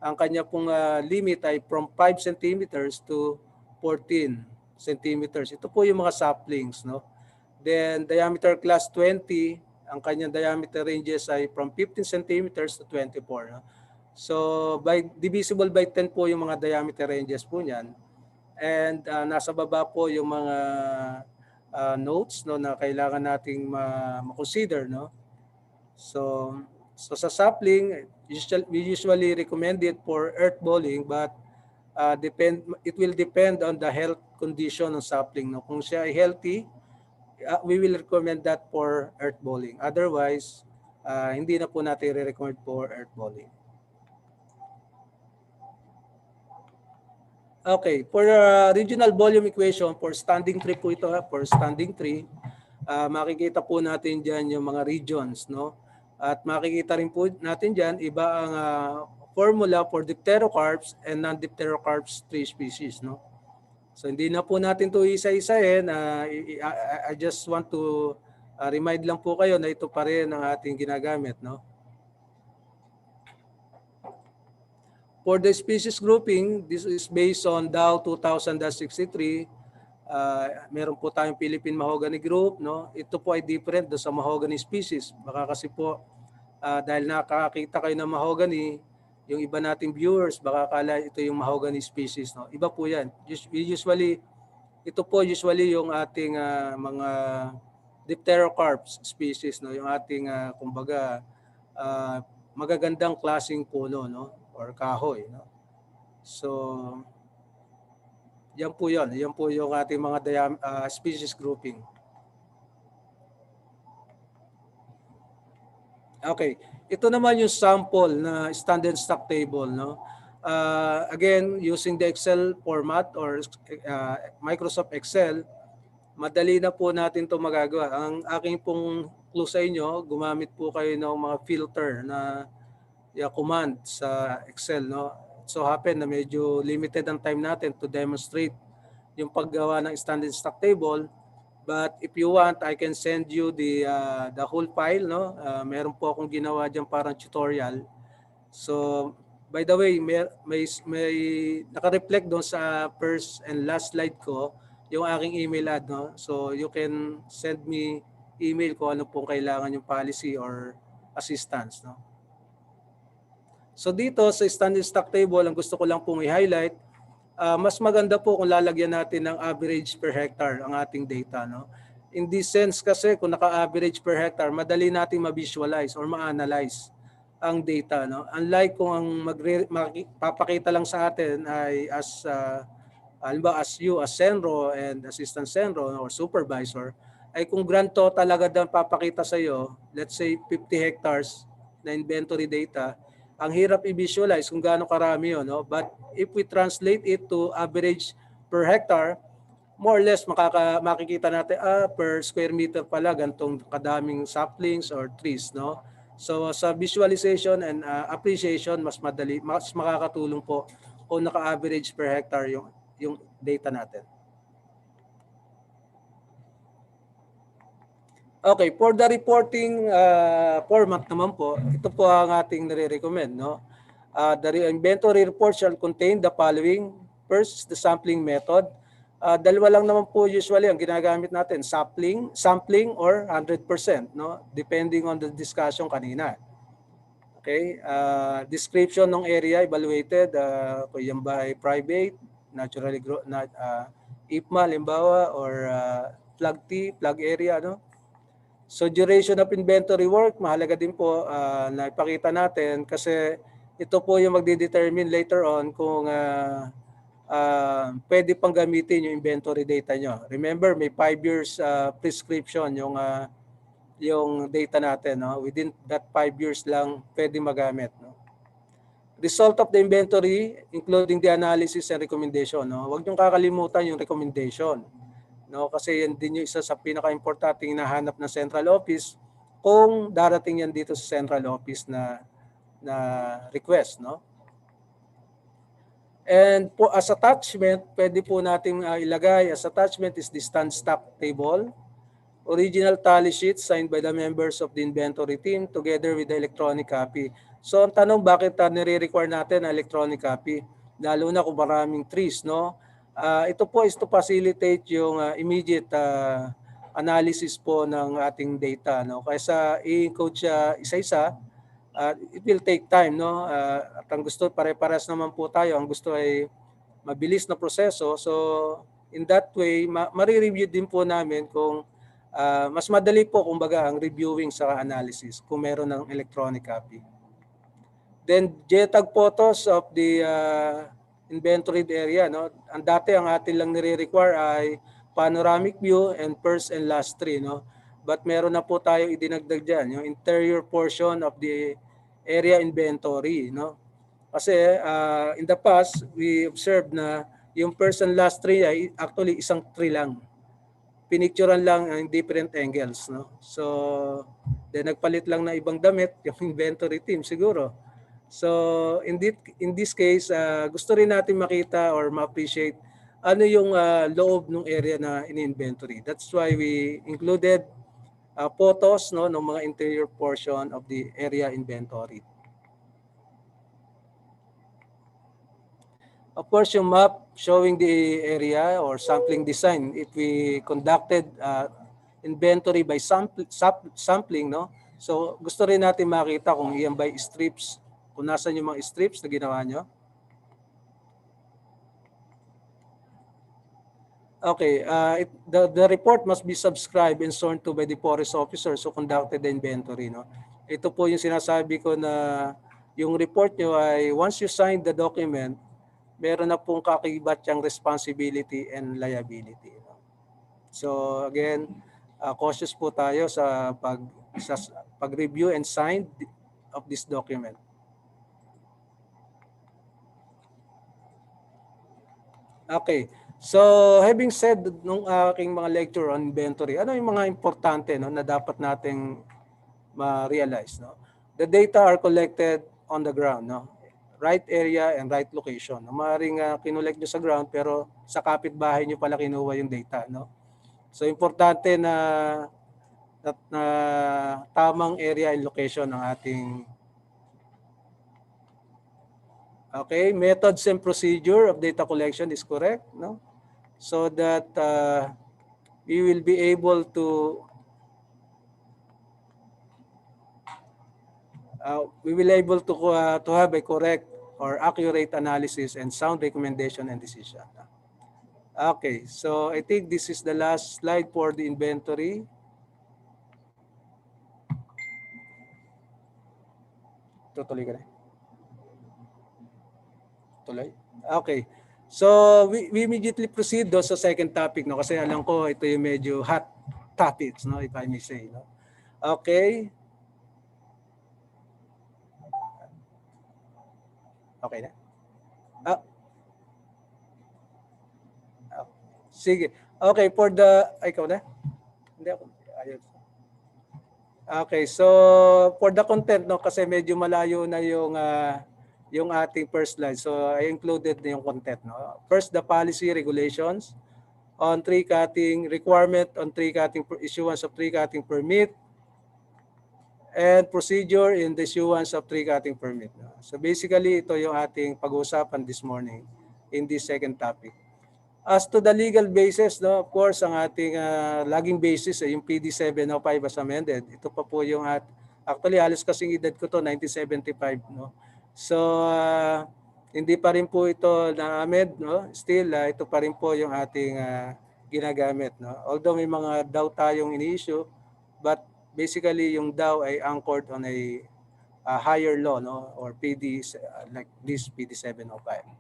ang kanya pong limit ay from 5 centimeters to 14 centimeters. Ito po yung mga saplings, no. Then diameter class 20, ang kanyang diameter ranges ay from 15 centimeters to 24, no. So divisible by 10 po yung mga diameter ranges po niyan. And nasa baba po yung mga notes, no, na kailangan nating ma-consider, no. So sa sapling, we usually recommend it for earth balling, but it will depend on the health condition ng sapling, no. Kung siya ay healthy, we will recommend that for earth balling. Otherwise, hindi na po natin i-recommend for earth balling. Okay, for regional volume equation for standing tree po ito, for standing tree, makikita po natin diyan yung mga regions, no? At makikita rin po natin diyan iba ang formula for dipterocarps and non-dipterocarps tree species, no? So hindi na po natin 'to isa-isahin. I just want to remind lang po kayo na ito pa rin ang ating ginagamit, no? For the species grouping, this is based on Dow 2000-63. Meron po tayong Philippine Mahogany Group, no? Ito po ay different do sa mahogany species. Baka kasi po dahil nakakita kayo ng mahogany, yung iba nating viewers baka akala ito yung mahogany species, no? Iba po 'yan. Ito po usually yung ating mga dipterocarps species, no? Yung ating kumbaga magagandang klaseng puno, no? Or kahoy, no? So yan po yun. Yan po yung ating mga species grouping. Okay. Ito naman yung sample na standard stock table, no? Again, using the Excel format or Microsoft Excel, madali na po natin ito magagawa. Ang aking pong clue sa inyo, gumamit po kayo ng mga filter na command sa Excel, no? So happen na medyo limited ang time natin to demonstrate yung paggawa ng standard stock table, but if you want, I can send you the whole file, no. Meron po akong ginawa diyan parang tutorial. So by the way, may naka-reflect doon sa first and last slide ko yung aking email ad, no. So you can send me email ko ano pong kailangan yung policy or assistance, no. So dito sa standard stock table, ang gusto ko lang pong i-highlight, mas maganda po kung lalagyan natin ng average per hectare ang ating data, no? In this sense kasi kung naka-average per hectare, madali nating ma-visualize or ma-analyze ang data, no? Unlike kung ang papakita lang sa atin ay as you as CENRO and assistant CENRO or supervisor, ay kung grand total agad ang papakita sa iyo, let's say 50 hectares na inventory data, ang hirap i-visualize kung gaano karami yun, no? But if we translate it to average per hectare, more or less makikita natin per square meter pala gantong kadaming saplings or trees, no? So sa visualization and appreciation, mas makakatulong po kung naka-average per hectare yung data natin. Okay, for the reporting format naman po, ito po ang ating nire-recommend, no? The inventory report shall contain the following. First, the sampling method. Dalawa lang naman po usually ang ginagamit natin, sampling or 100%, no? Depending on the discussion kanina. Okay, description ng area evaluated, kung yan ba ay private, naturally IPMA, limbawa, or plug T, plug area, no? So duration of inventory work, mahalaga din po na ipakita natin kasi ito po yung magdedetermine later on kung pwede pang gamitin yung inventory data nyo. Remember, may 5 years prescription yung data natin. No? Within that 5 years lang pwede magamit. No? Result of the inventory, including the analysis and recommendation. No? Huwag niyong kakalimutan yung recommendation. No? Kasi yan din yung isa sa pinaka-importanting hinahanap ng central office kung darating yan dito sa central office na request. No? And po, as attachment, pwede po nating ilagay as attachment is the stand stock table, original tally sheet signed by the members of the inventory team together with the electronic copy. So ang tanong, bakit nire-require natin ang electronic copy? Lalo na kung maraming trees, no? Ito po is to facilitate yung immediate analysis po ng ating data, no? Kaysa i-encode siya isa-isa, it will take time, no? At ang gusto, pare-pares naman po tayo. Ang gusto ay mabilis na proseso. So in that way, ma-review din po namin kung mas madali po kumbaga ang reviewing sa analysis kung meron ng electronic copy. Then JTAG photos of the inventoried area, no? Ang dati ang atin lang nire-require ay panoramic view and first and last tree, no? But meron na po tayo idinagdag diyan, yung interior portion of the area inventory, no? Kasi in the past we observed na yung first and last tree ay actually isang tree lang. Pinicturean lang ang different angles, no? So then nagpalit lang na ibang damit yung inventory team siguro. So in this case, gusto rin natin makita or ma-appreciate ano yung loob ng area na in-inventory. That's why we included photos, no, ng mga interior portion of the area inventory. Of course, yung map showing the area or sampling design, if we conducted inventory by sampling, no? So gusto rin natin makita kung iyan by strips, kung nasan yung mga strips na ginawa nyo. Okay, the report must be subscribed and sworn to by the forest officers who conducted the inventory. No? Ito po yung sinasabi ko na yung report nyo ay once you sign the document, meron na pong kakibat yung responsibility and liability. No? So again, cautious po tayo sa pag-review and sign of this document. Okay. So, having said nung aking mga lecture on inventory, ano yung mga importante, no, na dapat nating ma-realize, no? The data are collected on the ground, no? Right area and right location. Maaaring kinolect nyo sa ground pero sa kapitbahay nyo pala kinuha yung data, no? So, importante na tamang area and location ng ating methods and procedure of data collection is correct, no? So that we will be able to have a correct or accurate analysis and sound recommendation and decision. Okay, so I think this is the last slide for the inventory. Tutuloy ka na. Tuloy? Okay. So we immediately proceed do sa second topic, no, kasi alam ko ito yung medyo hot topics, no, if I may say, no. Okay. Okay na. Sige. Okay, for the ikaw na. Hindi ako. Ayun. Okay, so for the content, no, kasi medyo malayo na yung ating first slide. So I included na yung content. No? First, the policy regulations on tree cutting, requirement on tree cutting, issuance of tree cutting permit, and procedure in the issuance of tree cutting permit. So basically, ito yung ating pag-uusapan this morning in this second topic. As to the legal basis, no, of course, ang ating laging basis ay yung PD 705 as amended. Ito pa po yung actually halos kasing edad ko to 1975, no. So hindi pa rin po ito na-amend, no. Still ito pa rin po yung ating ginagamit, no. Although may mga DAO tayong ini-issue, but basically yung DAO ay anchored on a higher law, no, or PD like this PD 705.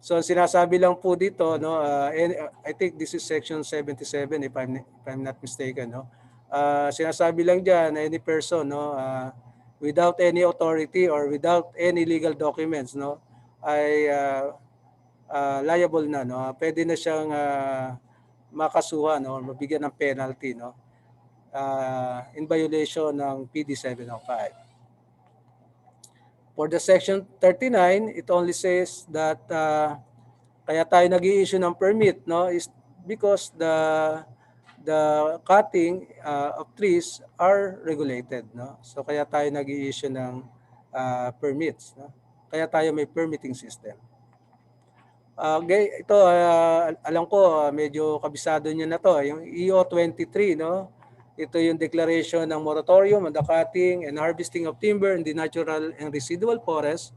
So sinasabi lang po dito, no, I think this is section 77 if I'm not mistaken, no. Sinasabi lang diyan any person, no, without any authority or without any legal documents, no, ay liable na, no. Pwede na siyang makasuhan, no, mabigyan ng penalty, no, in violation ng PD 705. For the section 39, it only says that kaya tayo nag-i-issue ng permit, no, is because the cutting of trees are regulated, no. So kaya tayo nag-i-issue ng permits, no. Kaya tayo may permitting system. Okay, ito alam ko medyo kabisado niyo na to, yung EO 23, no. Ito yung declaration ng moratorium on the cutting and harvesting of timber in the natural and residual forest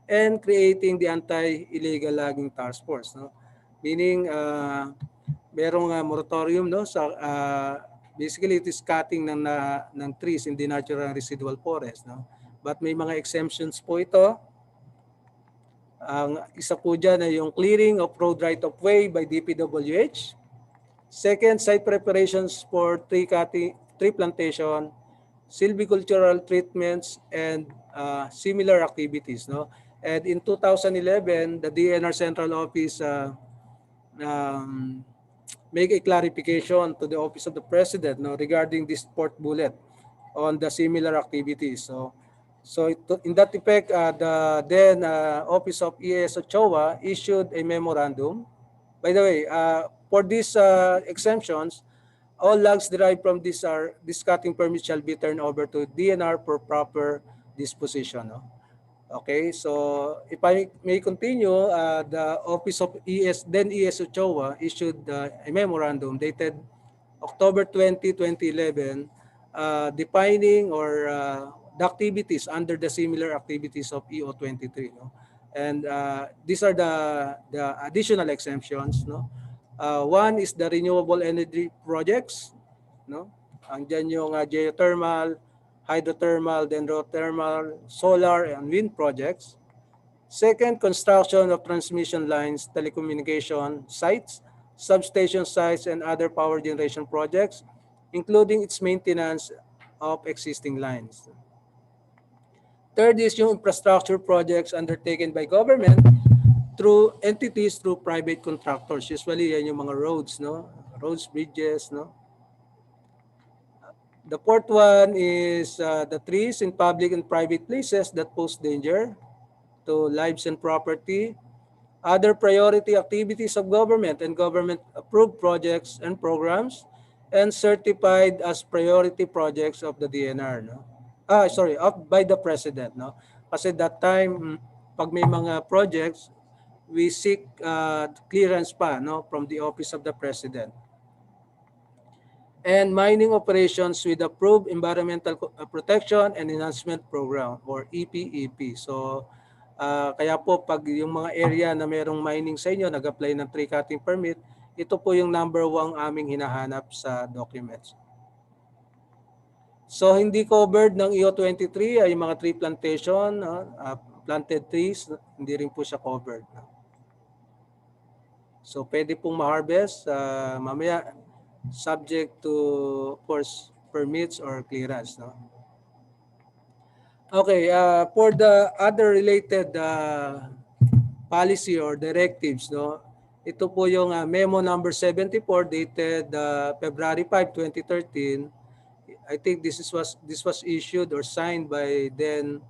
and creating the anti-illegal logging task force, no. Meaning merong moratorium, no, sa basically it is cutting ng trees in the natural and residual forest, no. But may mga exemptions po ito. Ang isa po dyan ay yung clearing of road right-of-way by DPWH. Second, site preparations for tree cutting, tree plantation, silvicultural treatments, and similar activities, no? And in 2011, the DNR Central Office make a clarification to the Office of the President, no, regarding this fourth bullet on the similar activities. So in that effect, the then Office of ES Ochoa issued a memorandum. By the way, for these exemptions, all logs derived from this cutting permit shall be turned over to DNR for proper disposition. No? Okay, so if I may continue, the Office of then ES Ochoa issued a memorandum dated October 20, 2011, defining or the activities under the similar activities of EO 23. No? And these are the additional exemptions. No? One is the renewable energy projects. No? Andyan yung geothermal, hydrothermal, dendrothermal, solar, and wind projects. Second, construction of transmission lines, telecommunication sites, substation sites, and other power generation projects, including its maintenance of existing lines. Third is yung infrastructure projects undertaken by government through entities, through private contractors. Usually, yan yung mga roads, no? Roads, bridges, no? The fourth one is the trees in public and private places that pose danger to lives and property, other priority activities of government and government-approved projects and programs, and certified as priority projects of the DNR. No? By the President. No? Kasi that time, pag may mga projects, we seek clearance pa, no, from the Office of the President. And mining operations with approved environmental protection and enhancement program or EPEP. So kaya po pag yung mga area na merong mining sa inyo, nag-apply ng tree cutting permit, ito po yung number 1 aming hinahanap sa documents. So hindi covered ng EO 23 ay mga tree plantation, planted trees, hindi rin po siya covered. So pwede pong ma-harvest mamaya, subject to, of course, permits or clearance. No? Okay, for the other related policy or directives, no, ito po yung memo number 74 dated February 5, 2013. I think this was issued or signed by then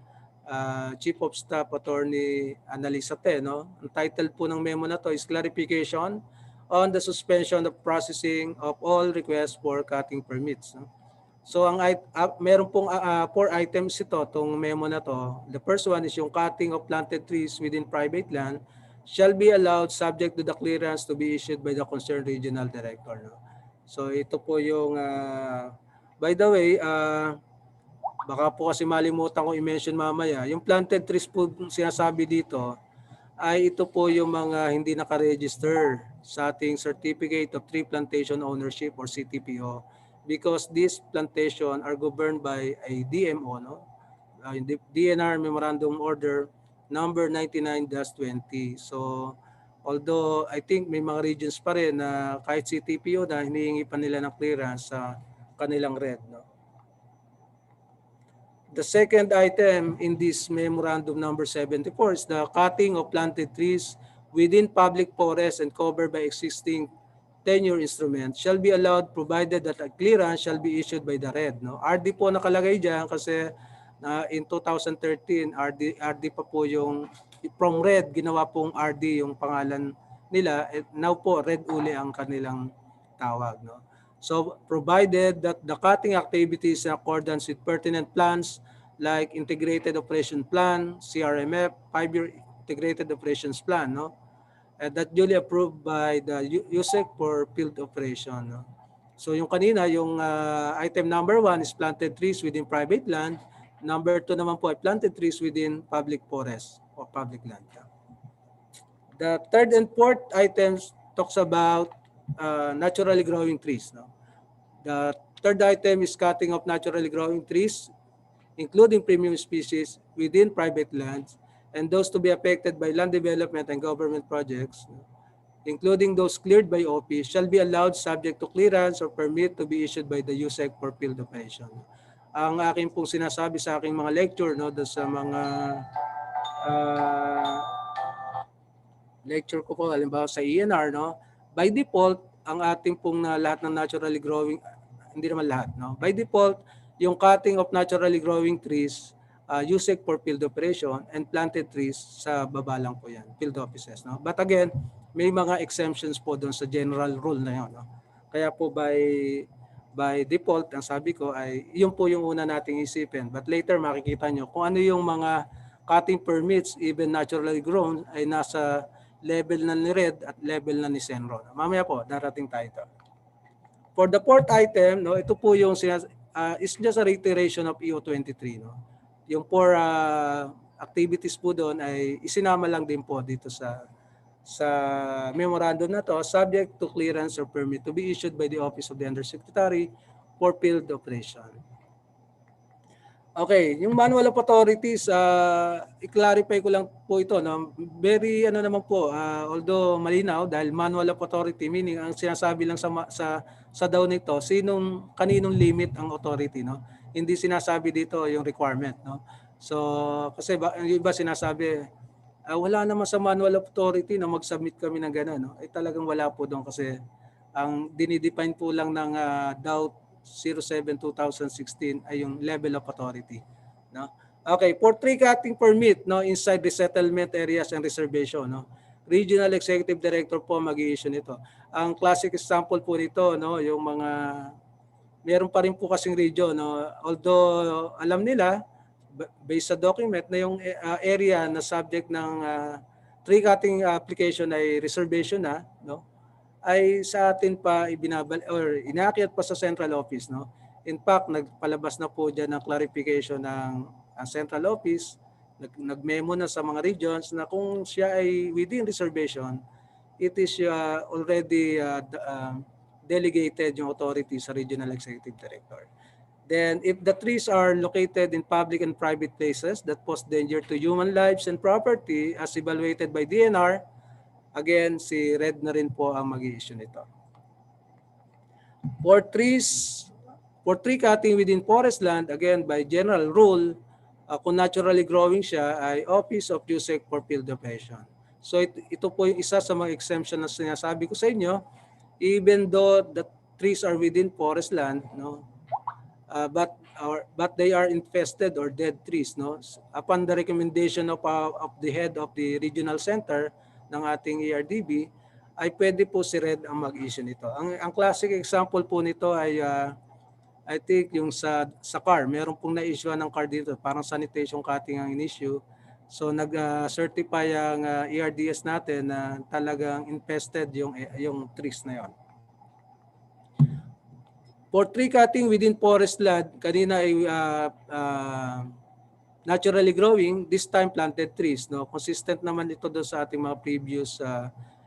Chief of Staff Attorney Annalisa Te. No? Ang title po ng memo na to is Clarification on the Suspension of Processing of All Requests for Cutting Permits. No? So meron pong 4 items ito, tong memo na to. The first one is yung cutting of planted trees within private land shall be allowed subject to the clearance to be issued by the concerned regional director. No? So ito po yung, by the way, baka po kasi malimutan ko i-mention mamaya, yung planted trees po sinasabi dito, ay ito po yung mga hindi nakaregister sa ating Certificate of Tree Plantation Ownership or CTPO because these plantation are governed by a DMO, no? Yung DNR Memorandum Order number 99-20. So although I think may mga regions pa rin na kahit CTPO na hinihingi pa nila ng clearance sa kanilang red, no? The second item in this memorandum number 74 is the cutting of planted trees within public forests and covered by existing tenure instruments shall be allowed provided that a clearance shall be issued by the RED. No? RD po nakalagay dyan kasi in 2013, RD pa po yung from RED, ginawa pong RD yung pangalan nila. Now po, RED uli ang kanilang tawag. No? So provided that the cutting activities in accordance with pertinent plans like Integrated Operation Plan, CRMF, 5-year Integrated Operations Plan, no? That duly approved by the USEC for field operation. No? So yung kanina, yung item number 1 is planted trees within private land. Number 2 naman po ay planted trees within public forest or public land. The third and fourth items talks about naturally growing trees. No? The third item is cutting of naturally growing trees, including premium species within private lands and those to be affected by land development and government projects, including those cleared by OP, shall be allowed subject to clearance or permit to be issued by the USEC for field operation. Ang aking pong sinasabi sa aking mga lecture, no, sa mga uh, lecture ko po, halimbawa sa ENR, no, by default, ang ating pong lahat ng naturally growing, hindi naman lahat, no, by default, yung cutting of naturally growing trees, USEC for field operation and planted trees sa baba lang po yan, field offices. No? But again, may mga exemptions po doon sa general rule na yun. No? Kaya po by default, ang sabi ko ay yun po yung una nating isipin. But later makikita nyo kung ano yung mga cutting permits, even naturally grown, ay nasa level na ni RED at level na ni CENRO. Mamaya po, darating tayo ito. For the fourth item, no, ito po yung is just a reiteration of EO23. No? Yung 4 activities po doon ay isinama lang din po dito sa memorandum na to, subject to clearance or permit to be issued by the Office of the Undersecretary for Field Operation. Okay, yung manual of authorities, i-clarify ko lang po ito. No? Very naman po, although malinaw dahil manual of authority, meaning ang sinasabi lang sa daw nito, kaninong limit ang authority. No? Hindi sinasabi dito yung requirement. No? So, kasi yung iba sinasabi, wala naman sa manual of authority na mag-submit kami ng gano'n. No? Talagang wala po doon kasi ang dinidefine po lang ng DOUT 07-2016 ay yung level of authority. No? Okay, for tree cutting permit, no, inside the settlement areas and reservation, no, Regional Executive Director po mag-i-issue nito. Ang classic example po nito, no, yung mga meron pa rin po kasing region, no, although alam nila based sa document na yung area na subject ng tree cutting application ay reservation na, no, ay sa atin pa inaakyat pa sa central office. No? In fact, nagpalabas na po dyan ng clarification ng central office, nag-memo na sa mga regions na kung siya ay within reservation, it is already delegated yung authority sa Regional Executive Director. Then, if the trees are located in public and private places that pose danger to human lives and property as evaluated by DNR, again, si RED na rin po ang mag-i-issue nito. For tree cutting within forest land, again, by general rule, kung naturally growing siya, ay Office of USEC for Field Operation. So ito po yung isa sa mga exemption na sinasabi ko sa inyo, even though the trees are within forest land, no, but they are infested or dead trees, no, upon the recommendation of the head of the regional center ng ating ERDB, ay pwede po si RED ang mag-issue nito. Ang classic example po nito ay I think yung sa car, meron pong na-issue ng car dito, parang sanitation cutting ang in-issue. So nag-certify ang ERDS natin na talagang infested yung trees na yon. For tree cutting within forest land, kanina ay naturally growing, this time planted trees. No? Consistent naman ito doon sa ating mga previous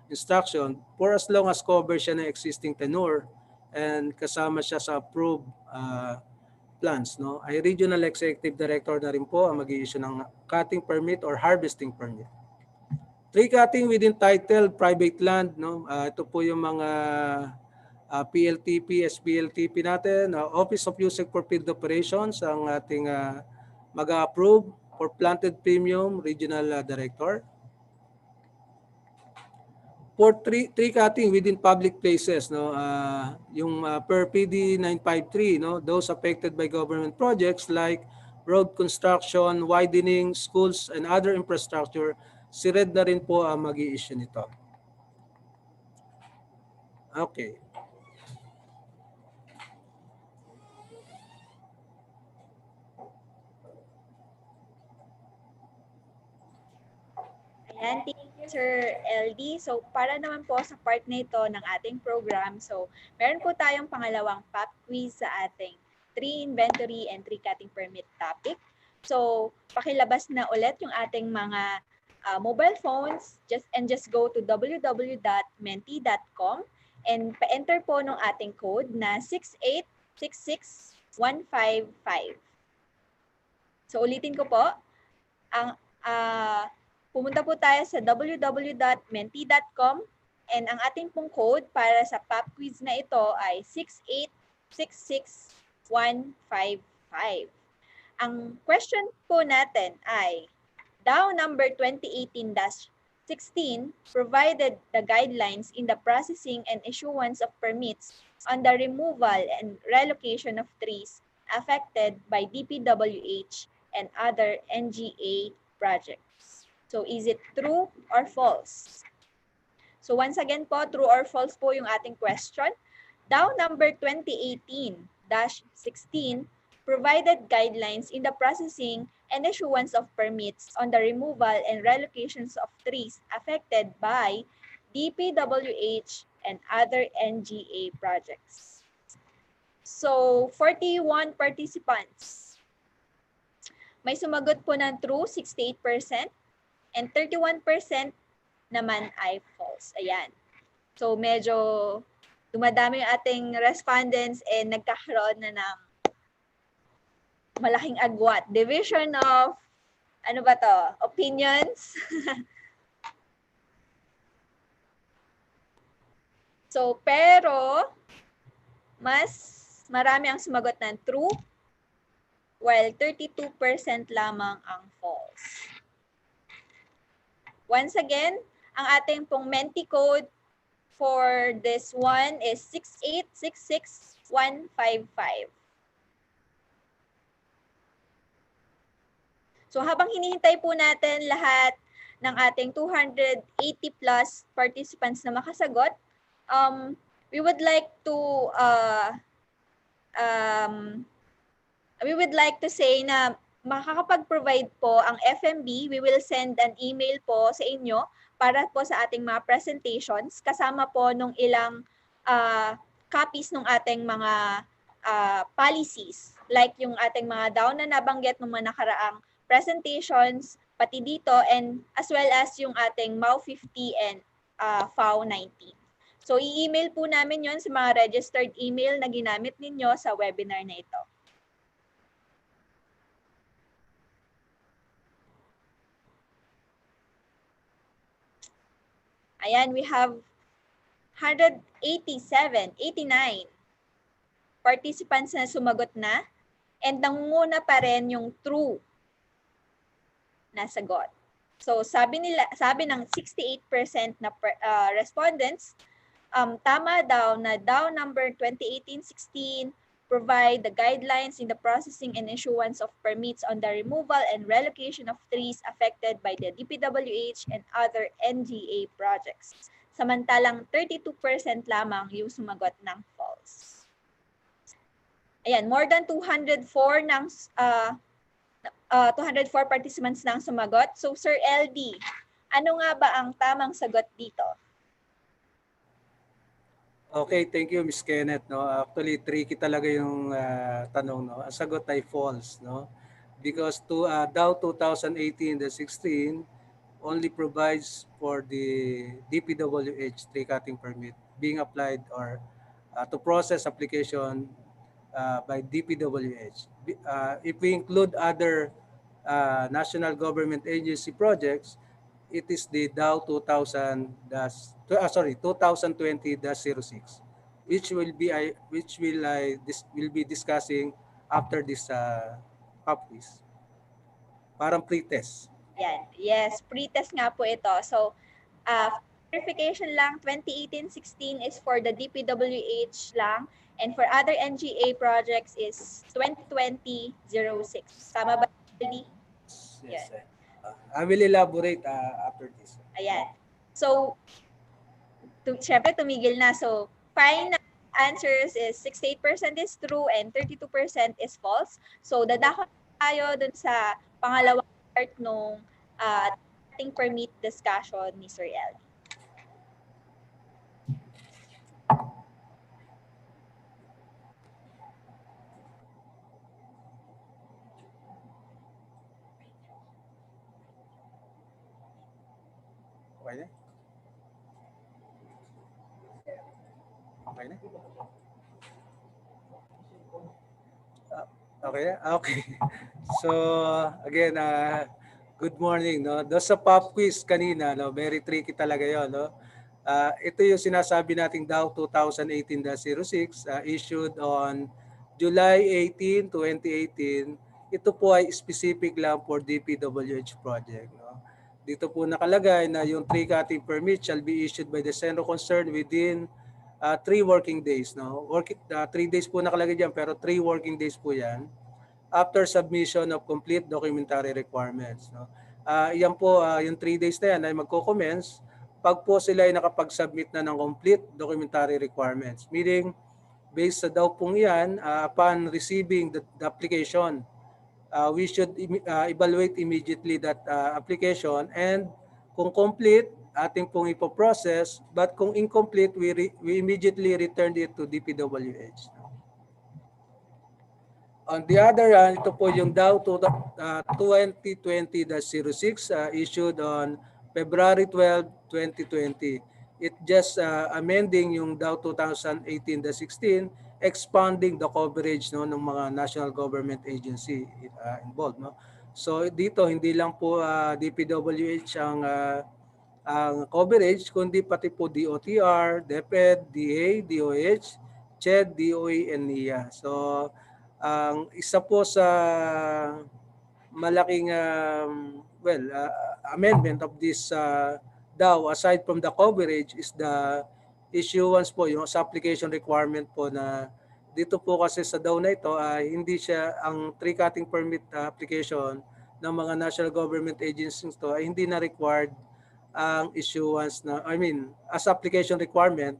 instruction for as long as cover siya ng existing tenure and kasama siya sa approved plants. No? Ay regional executive director na rin po ang mag-i-issue ng cutting permit or harvesting permit. Tree cutting within titled private land, no? Ito po yung mga PLTP, SPLTP natin, Office of User for Field Operations, ang ating mag-approve for planted premium regional director. For tree cutting within public places, no, yung per PD 953, no, those affected by government projects like road construction, widening, schools, and other infrastructure, si RED na rin po ang mag-i-issue nito. Okay. Ayan, thank you, Sir LD. So, para naman po sa part na ito ng ating program, so, meron po tayong pangalawang pop quiz sa ating tree inventory and tree cutting permit topic. So, pakilabas na ulit yung ating mga mobile phones just go to www.menti.com and pa-enter po ng ating code na 6866155. So, ulitin ko po, ang pumunta po tayo sa www.menti.com and ang ating pong code para sa pop quiz na ito ay 6866155. Ang question po natin ay, DAO number 2018-16 provided the guidelines in the processing and issuance of permits on the removal and relocation of trees affected by DPWH and other NGA projects. So is it true or false? So once again po, true or false po yung ating question. DAO number 2018-16 provided guidelines in the processing and issuance of permits on the removal and relocations of trees affected by DPWH and other NGA projects. So 41 participants. May sumagot po ng true, 68%, and 31% naman ay false. Ayan. So medyo dumadami yung ating respondents and nagkakaroon na ng malaking agwat. Division of, ano ba to? Opinions. So, pero, mas marami ang sumagot ng true, while 32% lamang ang false. Once again, ang ating pong Menti code for this one is 6866155. So habang hinihintay po natin lahat ng ating 280 plus participants na makasagot, we would like to say na makakapag-provide po ang FMB. We will send an email po sa inyo para po sa ating mga presentations kasama po nung ilang copies ng ating mga policies, like yung ating mga DAO na nabanggit ng mga nakaraang presentations, pati dito, and as well as yung ating MAU 50 and FAU 19. So, i-email po namin yon sa mga registered email na ginamit ninyo sa webinar na ito. Ayan, we have 187, 89 participants na sumagot na, and nangunguna pa rin yung true na sagot. So sabi ng 68% na respondents, tama daw na DAO number 2018-16 provide the guidelines in the processing and issuance of permits on the removal and relocation of trees affected by the DPWH and other NGA projects. Samantalang 32% lamang yung sumagot ng false. Ayan, more than 204 204 participants nang sumagot. So Sir LD, ano nga ba ang tamang sagot dito? Okay, thank you, Miss Kenneth. No, actually, tricky talaga yung tanong. No, ang sagot ay false. No, because Dow 2018, the 16, only provides for the DPWH tree cutting permit being applied or to process application by DPWH. If we include other national government agency projects, it is the Dow 2000 sorry 2020-06, which will be discussing after this pop quiz. Parang pre-test. Yan. Yes, pre-test nga po ito. So, verification lang, 2018-16 is for the DPWH lang, and for other NGA projects is 2020-06. Tama ba, LD? Yes. I will elaborate after this. Ayan. So, syempre tumigil na. So, final answers is 68% is true and 32% is false. So, dadako tayo dun sa pangalawang part nung ating permit discussion ni Sir El. Okay na? Okay na? Okay na? Okay. So, again, good morning. No? Doon sa pop quiz kanina, no? Very tricky talaga yon, no? Ito yung sinasabi nating Dow 2018-06 issued on July 18, 2018. Ito po ay specific lang for DPWH project. No? Dito po nakalagay na yung tree cutting permit shall be issued by the CENRO concerned within 3 working days. No? 3 days po nakalagay dyan pero 3 working days po yan after submission of complete documentary requirements. No? Yan po, yung 3 days na yan ay magko-commence pag po sila ay nakapag-submit na ng complete documentary requirements. Meaning, based sa daw pong yan, upon receiving the application, we should evaluate immediately that application, and kung complete, ating pong ipoprocess, but kung incomplete, we immediately return it to DPWH. On the other hand, ito po yung Dow 2020-06 issued on February 12, 2020. It just amending yung Dow 2018-16, expanding the coverage, no, ng mga national government agency involved. No? So dito, hindi lang po DPWH ang coverage, kundi pati po DOTR, DepEd, DA, DOH, CHED, DOE, and NIA. So, ang isa po sa malaking amendment of this DAO, aside from the coverage, is the issuance po, yung sa application requirement po na dito po kasi sa DAO na ito, hindi siya, ang tree cutting permit application ng mga national government agencies to ay hindi na required ang issuance na, as application requirement,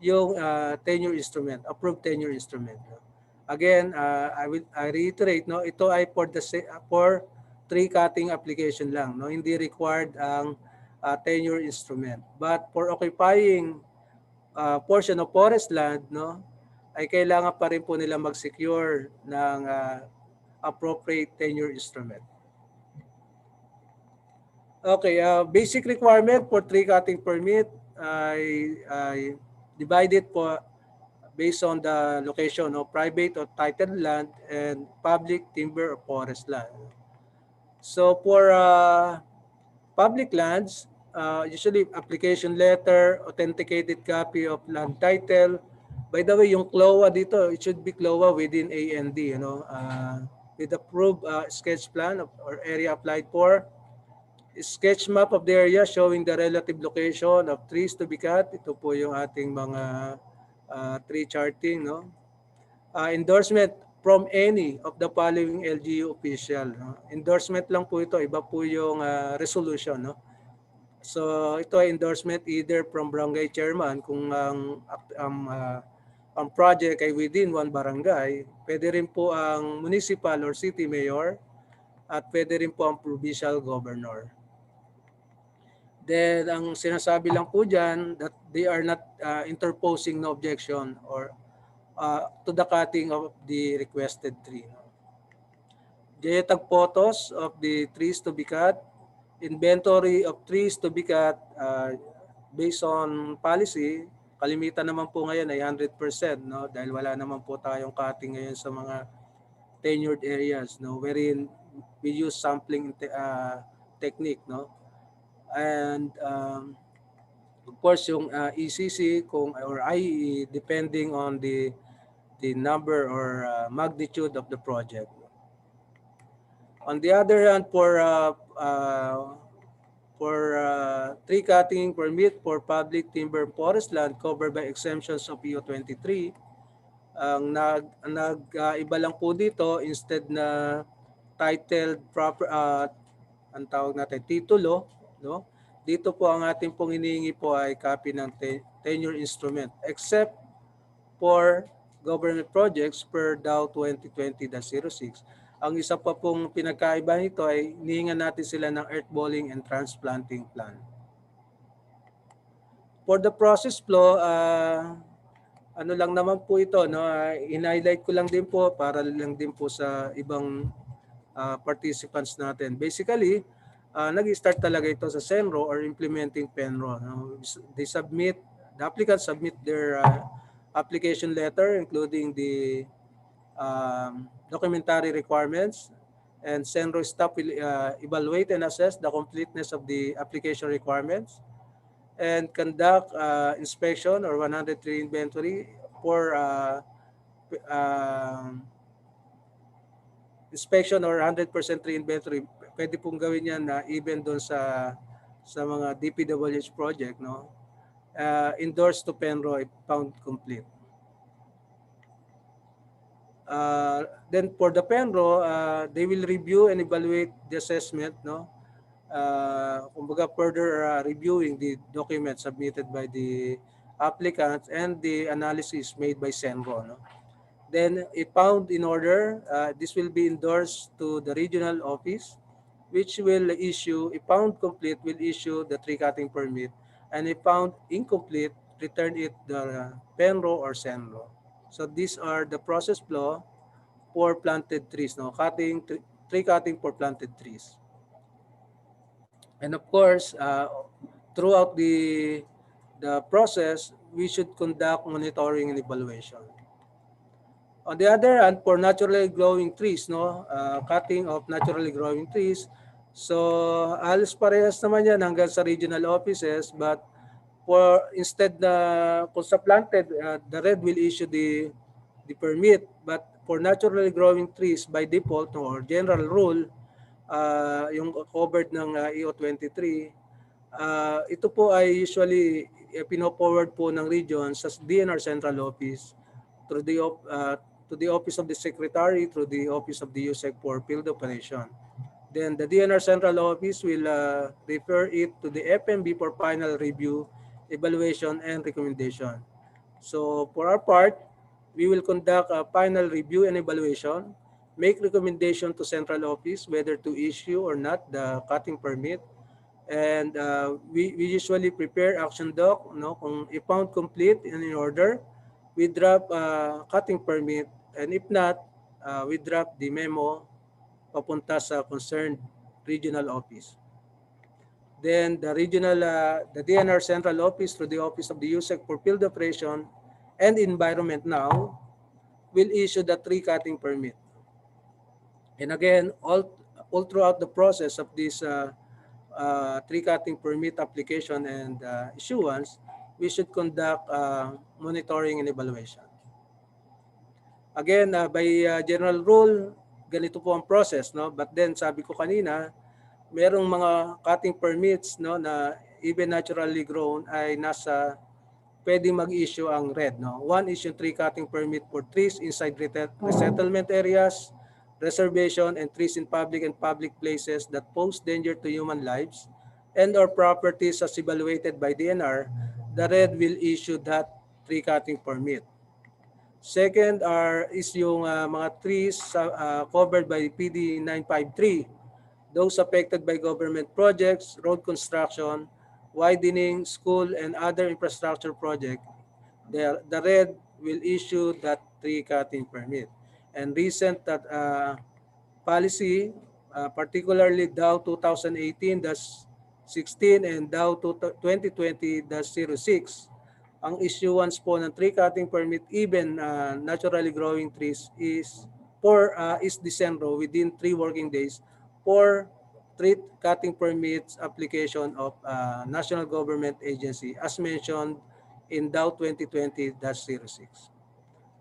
yung tenure instrument, approved tenure instrument. Again, I reiterate, no, ito ay for tree cutting application lang, no, hindi required ang tenure instrument. But for occupying portion of forest land, no, ay kailangan pa rin po nila mag-secure ng appropriate tenure instrument. Okay, basic requirement for tree cutting permit ay divided po based on the location of private or titled land and public timber or forest land. So for public lands, usually application letter, authenticated copy of land title. By the way, yung CLOA dito, it should be CLOA within AND, with approved sketch plan or area applied for. Sketch map of the area showing the relative location of trees to be cut. Ito po yung ating mga tree charting, no? Endorsement from any of the following LGU official. No? Endorsement lang po ito, iba po yung resolution. No? So ito ay endorsement either from barangay chairman kung ang ang project ay within one barangay, pwede rin po ang municipal or city mayor at pwede rin po ang provincial governor. Then ang sinasabi lang po dyan that they are not interposing no objection or to the cutting of the requested tree. Geotag photos of the trees to be cut, inventory of trees to be cut based on policy, kalimitan naman po ngayon ay 100%, no? Dahil wala naman po tayong cutting ngayon sa mga tenured areas, no? Wherein we use sampling technique, no? And of course yung ECC or IE depending on the number or magnitude of the project. On the other hand, tree cutting permit for public timber and forest land covered by exemptions of PO 23, ang nag-iba lang po dito, instead na titled proper ang tawag natin titulo, no? Dito po ang ating pong hinihingi po ay copy ng tenure instrument except for government projects per DAO 2020-06. Ang isa pa pong pinagkaiba nito ay hinihingan natin sila ng earthballing and transplanting plan. For the process flow, ano lang naman po ito, no? In-highlight ko lang din po para lang din po sa ibang participants natin. Basically, nag-start talaga ito sa CENRO or implementing PENRO. No? The applicants submit their application letter including the documentary requirements, and CENRO staff will evaluate and assess the completeness of the application requirements and conduct inspection or 103 inventory for inspection or 100% re-inventory. Pwede pong gawin yan na even doon sa mga DPWH project, no? Endorsed to PENRO if found complete. Then for the PENRO, they will review and evaluate the assessment, no? Kumbaga further reviewing the documents submitted by the applicants and the analysis made by CENRO, no? Then if found in order, this will be endorsed to the regional office, which will issue, if found complete, will issue the tree cutting permit, and if found incomplete, return it the PENRO or CENRO. So these are the process flow for planted trees, no? Tree cutting for planted trees. And of course, throughout the process, we should conduct monitoring and evaluation. On the other hand, for naturally growing trees, no, cutting of naturally growing trees, so halos parehas naman yan hanggang sa regional offices, but for instead na kung sa planted, the RED will issue the permit, but for naturally growing trees by default or general rule, yung covered ng EO 23, ito po ay usually pino-forward po ng region sa DNR Central Office through to the Office of the Secretary, through the Office of the USEC for field operation. Then the DNR Central Office will refer it to the FMB for final review, evaluation, and recommendation. So for our part, we will conduct a final review and evaluation, make recommendation to Central Office whether to issue or not the cutting permit, and we usually prepare action doc, no? Kung if found complete and in order, we draft cutting permit, and if not, we draft the memo papunta sa concerned regional office. Then the DNR Central Office through the Office of the USEC for Field Operation and Environment now will issue the tree cutting permit. And again, all throughout the process of this tree cutting permit application and issuance, we should conduct monitoring and evaluation. Again, by general rule, ganito po ang process, no? But then sabi ko kanina, merong mga cutting permits, no, na even naturally grown ay nasa pwedeng mag-issue ang RED, no? One is yung tree cutting permit for trees inside resettlement areas, reservation, and trees in public and public places that pose danger to human lives and or properties as evaluated by DNR. The RED will issue that tree cutting permit. Second is yung mga trees covered by PD 953, those affected by government projects, road construction, widening, school, and other infrastructure project. The red will issue that tree cutting permit. And recent that policy, particularly Dow 2018-16 and Dow 2020-06, ang issuance po ng tree cutting permit even naturally growing trees is the CENRO within 3 working days for tree cutting permits application of national government agency as mentioned in Dow 2020-06.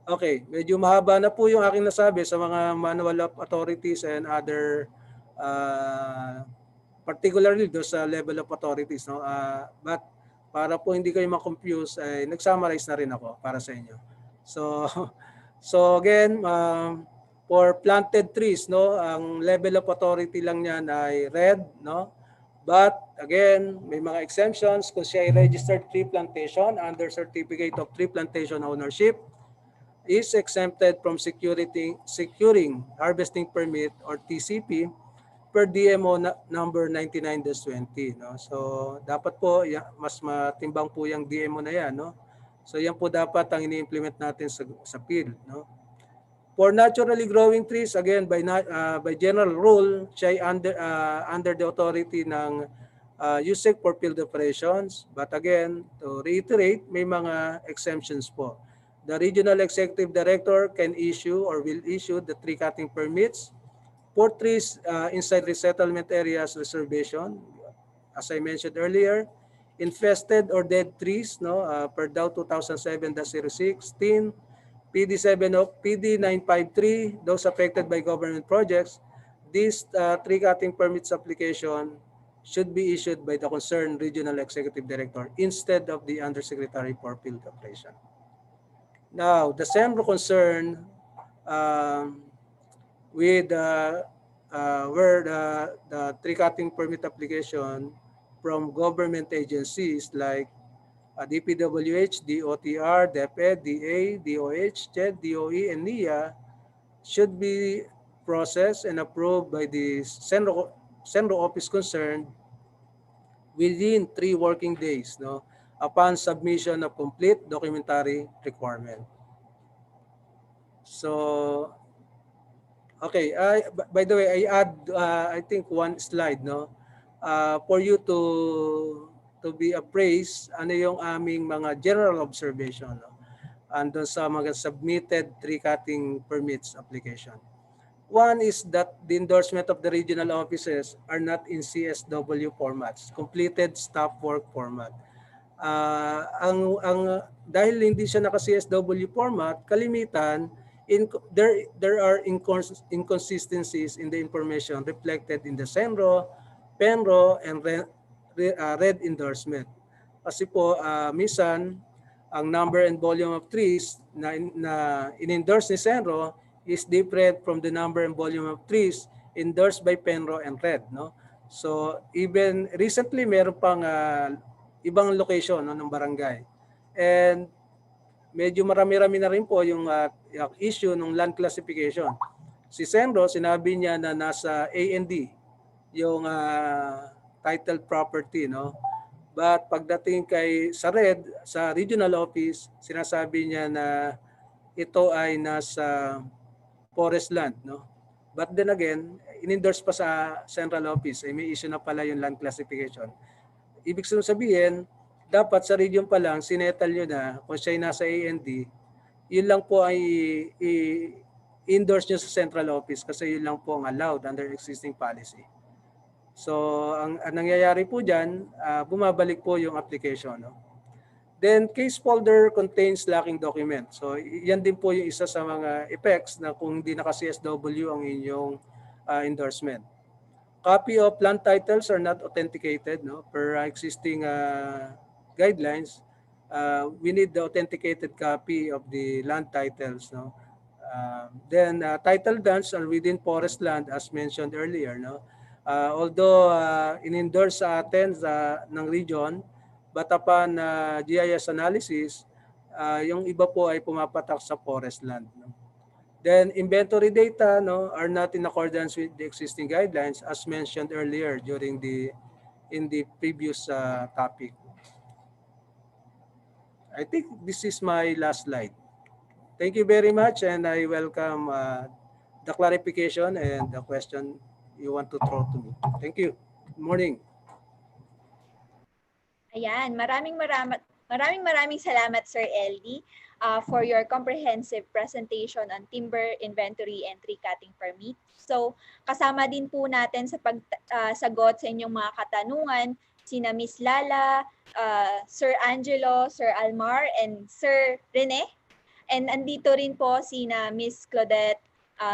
Okay, medyo mahaba na po yung aking nasabi sa mga manual of authorities and other particularly do sa level of authorities, no? But para po hindi kayo ma-confuse, ay nag-summarize na rin ako para sa inyo. So so again, for planted trees, no, ang level of authority lang niyan ay red, no? But again, may mga exemptions kung siya ay registered tree plantation under Certificate of Tree Plantation Ownership, is exempted from securing harvesting permit or TCP per DMO number 99-20, no. So dapat po mas matimbang po yung DMO na yan, no. So yan po dapat ang ini-implement natin sa field, no. For naturally growing trees, again by general rule, siya ay under the authority ng USEC for field operations. But again, to reiterate, may mga exemptions po. The Regional Executive Director can issue or will issue the tree cutting permits for trees inside resettlement areas reservation. As I mentioned earlier, infested or dead trees, no, per Dow 2007-016, PD 953, those affected by government projects, this tree cutting permits application should be issued by the concerned regional executive director instead of the undersecretary for field operation. Now, the CENRO concern with where the tree cutting permit application from government agencies like DPWH, DOTR, DepEd, DA, DOH, CHED, DOE, and NIA should be processed and approved by the CENRO office concerned within 3 working days, no, upon submission of complete documentary requirement. So, okay, by the way, I add I think one slide, no, for you to be appraised ano yung aming mga general observation, no, andun sa mga submitted tree cutting permits application. One is that the endorsement of the regional offices are not in CSW formats, completed staff work format. Dahil hindi siya naka CSW format, kalimitan there are inconsistencies in the information reflected in the CENRO, PENRO, and red endorsement. Kasi po minsan ang number and volume of trees na in-endorse ni CENRO is different from the number and volume of trees endorsed by PENRO and red, no. So even recently meron pang ibang location, no, ng barangay, and medyo marami-rami na rin po yung issue ng land classification. Si CENRO, sinabi niya na nasa A&D yung titled property, no. But pagdating sa red, sa regional office, sinasabi niya na ito ay nasa forest land, no. But then again, in-endorse pa sa central office, ay may issue na pala yung land classification. Ibig sabihin, dapat sa region pa lang, sinettle nyo na kung siya ay nasa A&D, yun lang po ay i-endorse nyo sa central office kasi yun lang po ang allowed under existing policy. So, ang nangyayari po dyan, bumabalik po yung application, no. Then, case folder contains lacking document. So, yan din po yung isa sa mga effects na kung hindi naka-CSW ang inyong endorsement. Copy of land titles are not authenticated, no, per existing guidelines. We need the authenticated copy of the land titles, no. Then title deeds are within forest land as mentioned earlier, no. Although in-endorse sa atin ng region, but upon GIS analysis, Yung iba po ay pumapatak sa forest land. No? Then inventory data no, are not in accordance with the existing guidelines as mentioned earlier during the in the previous topic. I think this is my last slide. Thank you very much and I welcome the clarification and the question you want to throw to me. Thank you. Good morning. Ayan, maraming salamat Sir LD for your comprehensive presentation on timber inventory and tree cutting permit. So, kasama din po natin sa pagsagot sa inyong mga katanungan sina Miss Lala, Sir Angelo, Sir Almar, and Sir Rene. And andito rin po sina Miss Claudette,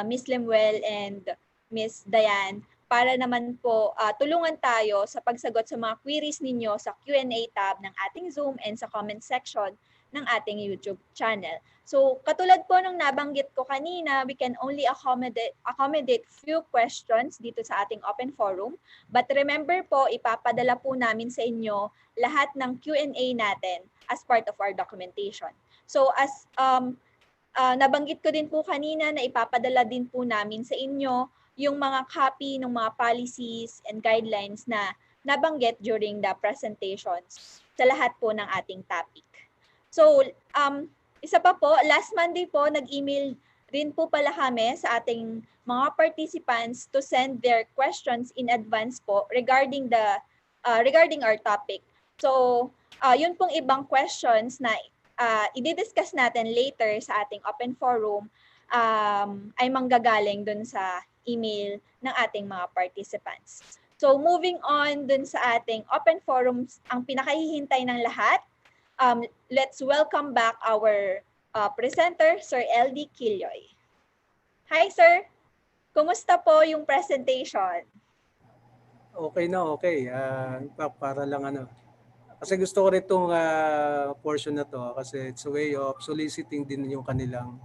Miss Lemuel, and Miss Diane para naman po tulungan tayo sa pagsagot sa mga queries ninyo sa Q&A tab ng ating Zoom and sa comment section ng ating YouTube channel. So, katulad po ng nabanggit ko kanina, we can only accommodate few questions dito sa ating open forum. But remember po, ipapadala po namin sa inyo lahat ng Q&A natin as part of our documentation. So, as nabanggit ko din po kanina na ipapadala din po namin sa inyo yung mga copy ng mga policies and guidelines na nabanggit during the presentations sa lahat po ng ating topic. So, isa pa po, last Monday po, nag-email rin po pala kami sa ating mga participants to send their questions in advance po regarding our topic. So, yun pong ibang questions na i-discuss natin later sa ating open forum ay manggagaling dun sa email ng ating mga participants. So moving on dun sa ating open forums, ang pinakahihintay ng lahat, let's welcome back our presenter, Sir LD Quilloy. Hi sir, kumusta po yung presentation? Okay na, okay. Para lang kasi gusto ko rin itong portion na to kasi it's a way of soliciting din yung kanilang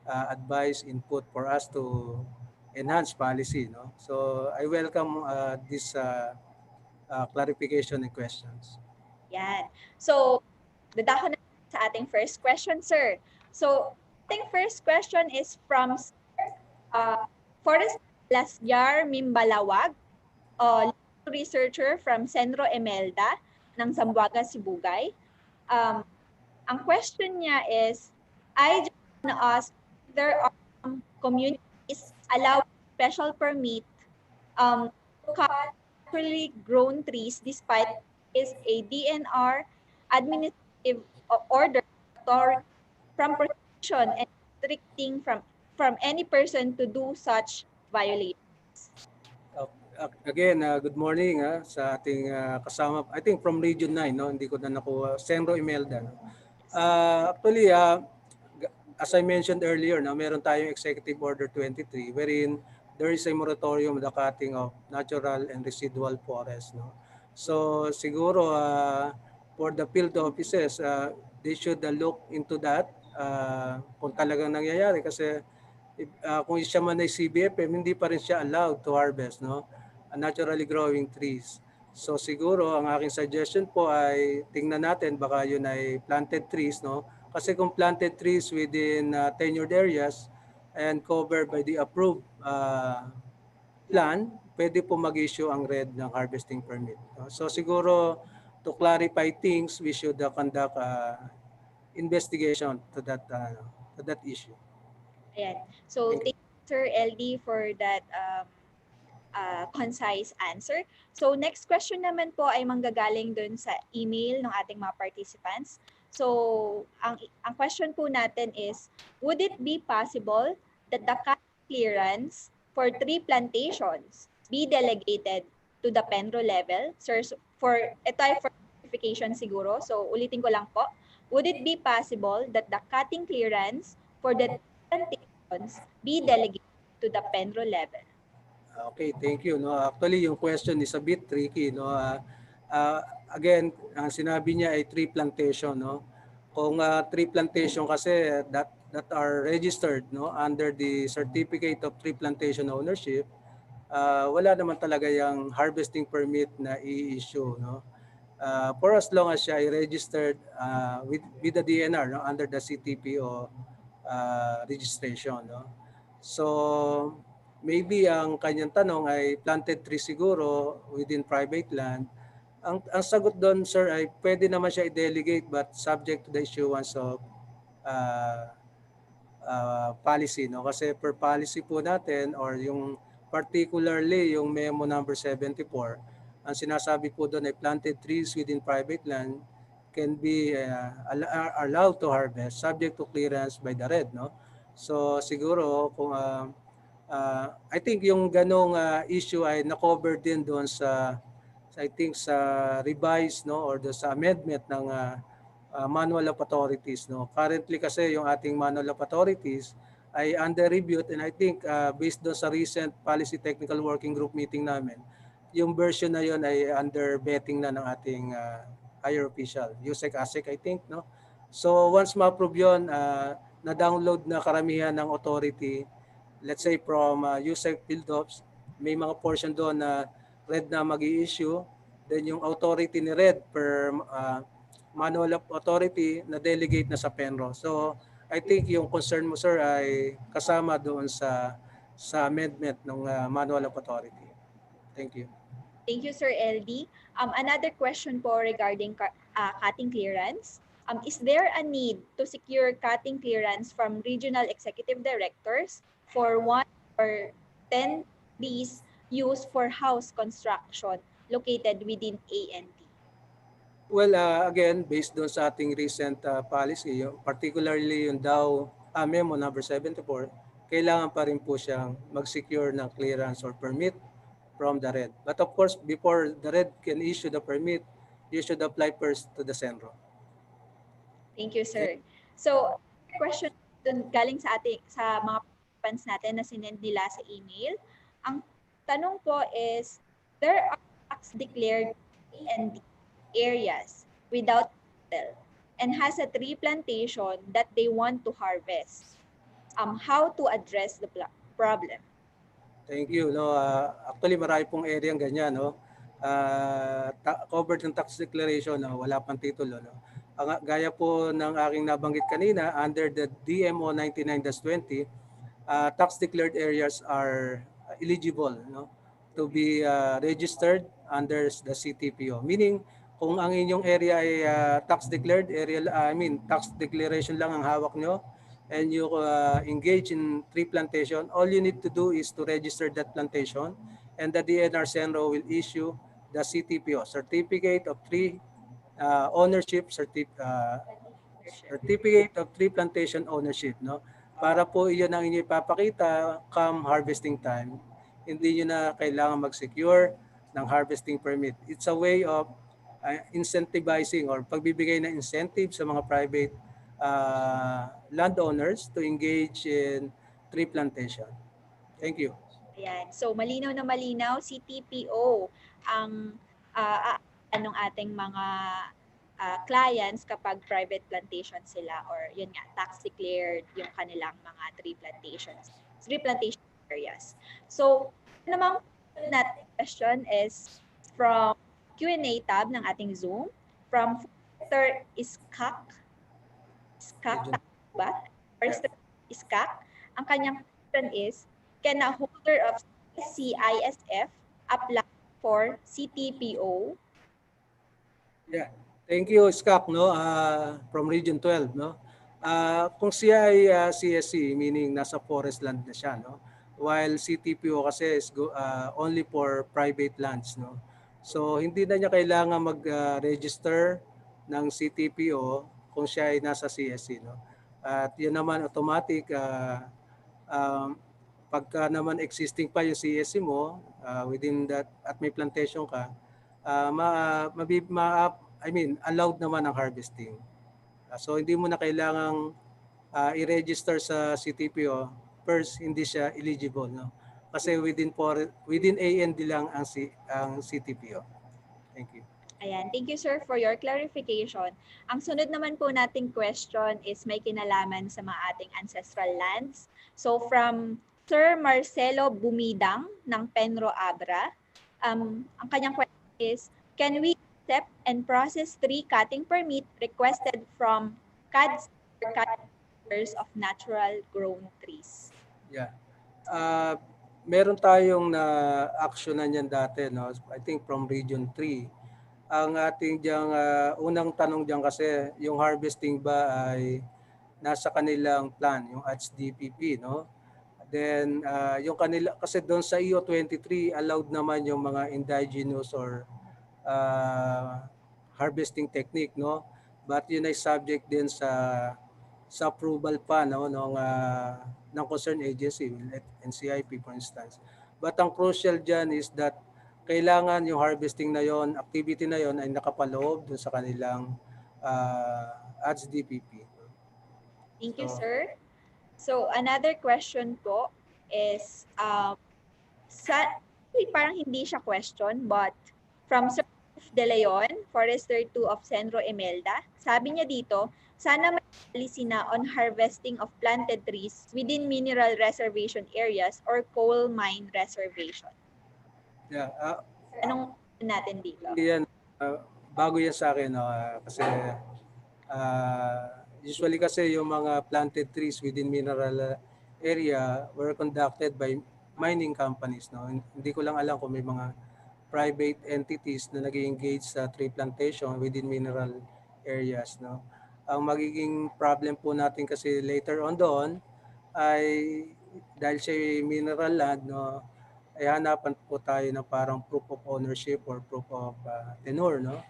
advice, input for us to enhance policy. No? So I welcome this clarification and questions. Yan. So, dadako na sa ating first question, sir. So, ating first question is from Forest Lasjar Mimbalawag, researcher from CENRO Emelda ng Zamboanga, Sibugay. Ang question niya is, I just want to ask if there are some communities allowing special permit to cut naturally grown trees despite is a DNR administrative order from protection and restricting from any person to do such violations. Again, good morning sa ating kasama, I think from Region 9, no? Hindi ko na nakuha, CENRO Imelda. No? Actually, as I mentioned earlier, no, meron tayong Executive Order 23 wherein there is a moratorium on the cutting of natural and residual forest. No? So siguro for the field offices, they should look into that kung talagang nangyayari kasi kung siya man ay CBFM, hindi pa rin siya allowed to harvest naturally growing trees. So siguro ang aking suggestion po ay tingnan natin baka yun ay planted trees, no? Kasi kung planted trees within tenured areas and covered by the approved plan, pwede po mag-issue ang RED ng harvesting permit. No? So siguro to clarify things, we should conduct investigation to that issue. Ayan. So thank you, Sir LD, for that concise answer. So next question naman po ay manggagaling dun sa email ng ating mga participants. So ang question po natin is, would it be possible that the clearance for tree plantations be delegated to the PENRO level? Sir, ito ay for clarification siguro. So ulitin ko lang po. Would it be possible that the cutting clearance for the plantations be delegated to the PENRO level? Okay, thank you. No, actually, yung question is a bit tricky. No, again, ang sinabi niya ay tree plantation. No, kung tree plantation kasi that are registered under the certificate of tree plantation ownership, wala naman talaga yung harvesting permit na i-issue. No, for as long as siya ay registered with the DNR, no, under the CTPO registration. No? So maybe ang kanyang tanong ay planted tree siguro within private land. Ang sagot doon, sir, ay pwede naman siya i-delegate but subject to the issuance of uh, policy, no? Kasi per policy po natin or yung particularly yung memo number 74, ang sinasabi po doon ay planted trees within private land can be allowed to harvest subject to clearance by the RED, no? So siguro kung I think yung ganong issue ay na-cover din doon I think sa revised, no, or sa amendment ng manual of authorities, no. Currently kasi yung ating manual of authorities ay under review, and I think based doon sa recent policy technical working group meeting namin, yung version na yun ay under vetting na ng ating higher official, USEC ASEC, I think, no. So once ma-approve yun, na-download na karamihan ng authority, let's say from USEC Field Ops, may mga portion doon na RED na mag-i-issue, then yung authority ni RED per manual of authority na delegate na sa PENRO. So I think yung concern mo, sir, ay kasama doon sa amendment ng manual of authority. Thank you. Thank you, Sir LD. Another question po regarding cutting clearance. Is there a need to secure cutting clearance from regional executive directors for 1 or 10 trees used for house construction located within ANT? Well, again, based doon sa ating recent policy, particularly yung DAO memo number 74, kailangan pa rin po siyang mag-secure ng clearance or permit from the RED. But of course, before the RED can issue the permit, you should apply first to the CENRO. Thank you, sir. So, question dun galing sa mga participants natin na sinend nila sa email. Ang tanong po is, there are tax declared and areas without title and has a tree plantation that they want to harvest. How to address the problem? Thank you. No, actually marami pong area ang ganyan, no. Covered ng tax declaration, no, wala pang titulo, no. Gaya po ng aking nabanggit kanina, under the DMO 99-20, tax declared areas are eligible, no, to be registered under the CTPO. Meaning, kung ang inyong area ay tax declared area, tax declaration lang ang hawak nyo, and you engage in tree plantation, all you need to do is to register that plantation, and the DNR CENRO will issue the CTPO, Certificate of Tree Ownership, Certificate of Tree Plantation Ownership, no? Para po iyon ang inyo ipapakita come harvesting time. Hindi nyo na kailangan mag-secure ng harvesting permit. It's a way of incentivizing or pagbibigay ng incentive sa mga private landowners to engage in tree plantation. Thank you. Ayan. So, malinaw na malinaw, CTPO ang anong ating mga clients kapag private plantation sila or yun nga, tax declared yung kanilang mga tree plantation areas. So, namang natin question is from Q&A tab ng ating Zoom, from Forester Iskak, ba? Forester Iskak, ang kanyang question is, can a holder of CISF apply for CTPO? Yeah. Thank you, Skak, no? From Region 12, no? Kung siya ay CSC, meaning nasa forest land na siya, no? While CTPO kasi is only for private lands, no? So hindi na niya kailangan mag-register ng CTPO kung siya ay nasa CSC, no? At yun naman automatic pagka naman existing pa yung CSC mo within that at may plantation ka, allowed naman ang harvesting. So hindi mo na kailangang i-register sa CTPO. First, hindi siya eligible, no? Kasi within AND lang ang CTPO. Thank you. Ayan, thank you sir for your clarification. Ang sunod naman po nating question is may kinalaman sa mga ating ancestral lands. So from Sir Marcelo Bumidang ng Penro Abra, ang kanyang question is, can we accept and process tree cutting permit requested from CADs or cutters of natural grown trees? Yeah. Uh, Meron tayong na-actionan yan dati, no? I think from Region 3. Ang ating diyang unang tanong diyan kasi yung harvesting ba ay nasa kanilang plan, yung HDPP, no? Then yung kanila kasi doon sa EO23 allowed naman yung mga indigenous or uh, harvesting technique, no? But yun ay subject din sa approval pa, no, ng concerned agency, NCIP for instance. But ang crucial diyan is that kailangan yung harvesting na yon, activity na yon ay nakapaloob dun sa kanilang HDPP. Thank you, So, sir. So, another question po is, actually, parang hindi siya question, but from Sir De Leon, Forester 2 of Centro Emelda, sabi niya dito, sana may policy na on harvesting of planted trees within mineral reservation areas or coal mine reservation. yeah, Anong natin dito? yan, bago yan sa akin, no, kasi usually kasi yung mga planted trees within mineral area were conducted by mining companies, no. Hindi ko lang alam kung may mga private entities na nag-engage sa tree plantation within mineral areas, no. Ang magiging problem po natin kasi later on doon ay dahil siya mineral land, no, ay hanapan po tayo ng parang proof of ownership or proof of tenure, no.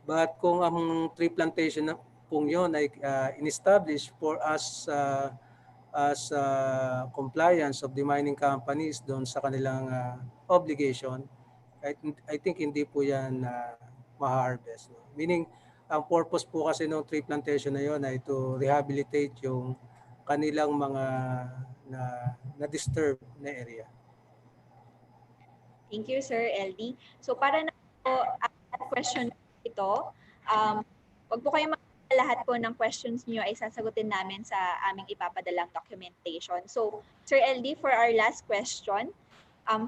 But kung ang tree plantation na pong yun ay in-establish for us as compliance of the mining companies doon sa kanilang obligation, I think hindi po yan ma-harvest. No? Meaning, ang purpose po kasi ng tree plantation na yun ay to rehabilitate yung kanilang mga na-disturb na area. Thank you, Sir LD. So, para na po ang question ito, wag po kayong lahat po ng questions niyo ay sasagutin namin sa aming ipapadalang documentation. So, Sir LD, for our last question,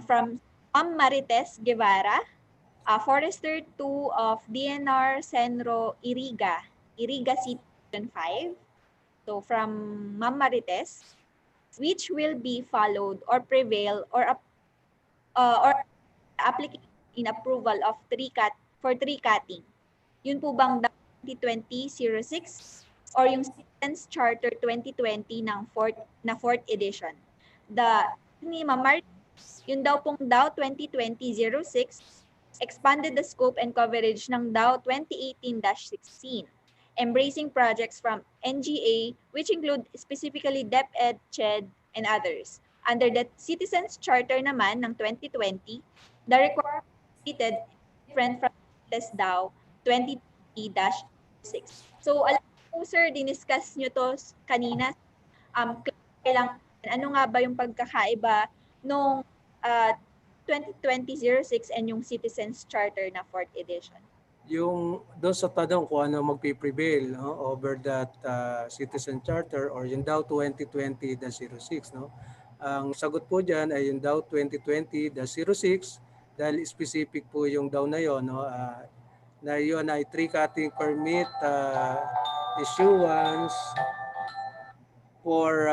from Ma'am Marites Guevara, Forester 2 of DNR CENRO Iriga City 5. So, from Ma'am Marites, which will be followed or prevail or application in approval of for tree cutting? Yun po bang 2020-06 or yung Citizens Charter 2020 ng fourth edition? Ni Mamar, yun daw pong DAO 2020-06 expanded the scope and coverage ng DAO 2018-16, embracing projects from NGA which include specifically DepEd, CHED, and others. Under the Citizens Charter naman ng 2020, the requirement stated different from this DAO 2020-6. So, alam po sir, diniscuss nyo to kanina. Kailangan, ano nga ba yung pagkakaiba nung 2020-06 and yung Citizens Charter na 4th edition? Yung doon sa tanong kung ano magpiprevail, no, over that Citizen Charter or yung DAO 2020-06, no? Ang sagot po diyan ay yung DAO 2020-06 dahil specific po yung DAO na yon, no, na yun ay tree cutting permit issuance for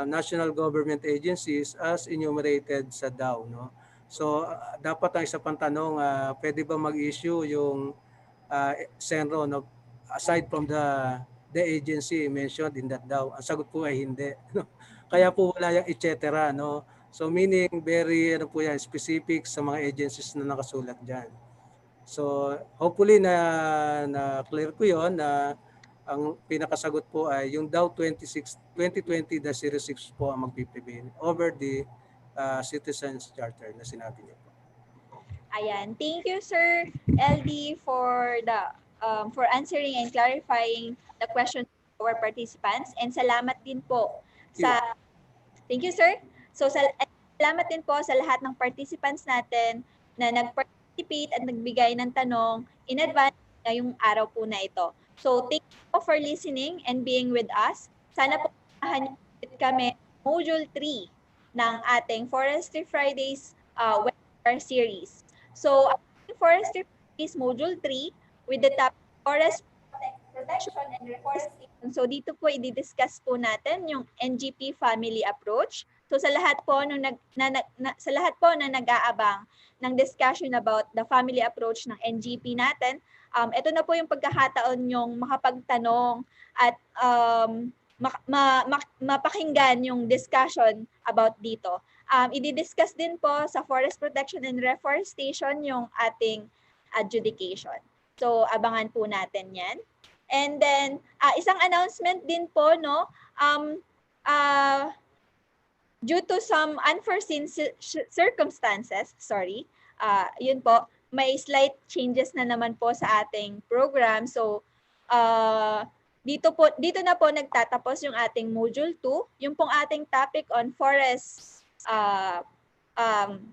national government agencies as enumerated sa DAO, no. So dapat ang isa pang tanong, pwede ba mag-issue yung CENRO, no, aside from the agency mentioned in that DAO? Ang sagot po ay hindi. No? Kaya po wala yung et cetera, no? So meaning very ano po yan, specific sa mga agencies na nakasulat diyan. So hopefully na clear ko 'yon na ang pinakasagot po ay yung DAO 2020-06 po ang magpiprevail over the Citizens Charter na sinabi niyo po. Ayan. Thank you, Sir LD, for answering and clarifying the questions of our participants. And salamat din po thank you, sir. So, salamat din po sa lahat ng participants natin na nag-participate at nagbigay ng tanong in advance ngayong araw po na ito. So, thank you po for listening and being with us. Sana po samahan niyo kami Module 3 ng ating Forestry Fridays Webinar Series. So, ang Forestry is Module 3 with the topic Forest Protection and Reforestation. So dito po i-discuss po natin yung NGP family approach. So sa lahat po sa lahat po na nag-aabang ng discussion about the family approach ng NGP natin, ito na po yung pagkakataon yung makapagtanong at mapakinggan yung discussion about dito. I-discuss din po sa forest protection and reforestation yung ating adjudication. So abangan po natin 'yan. And then isang announcement din po no, due to some unforeseen circumstances, yun po, may slight changes na naman po sa ating program. So dito na po nagtatapos yung ating module 2, yung pong ating topic on forest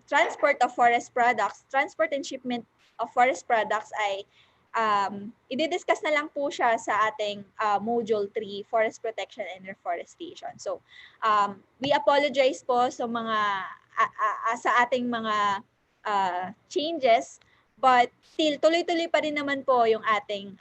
transport of forest products, transport and shipment of forest products ay i-discuss na lang po siya sa ating Module 3, Forest Protection and Reforestation. So, we apologize po sa mga sa ating mga changes, but still tuloy-tuloy pa rin naman po yung ating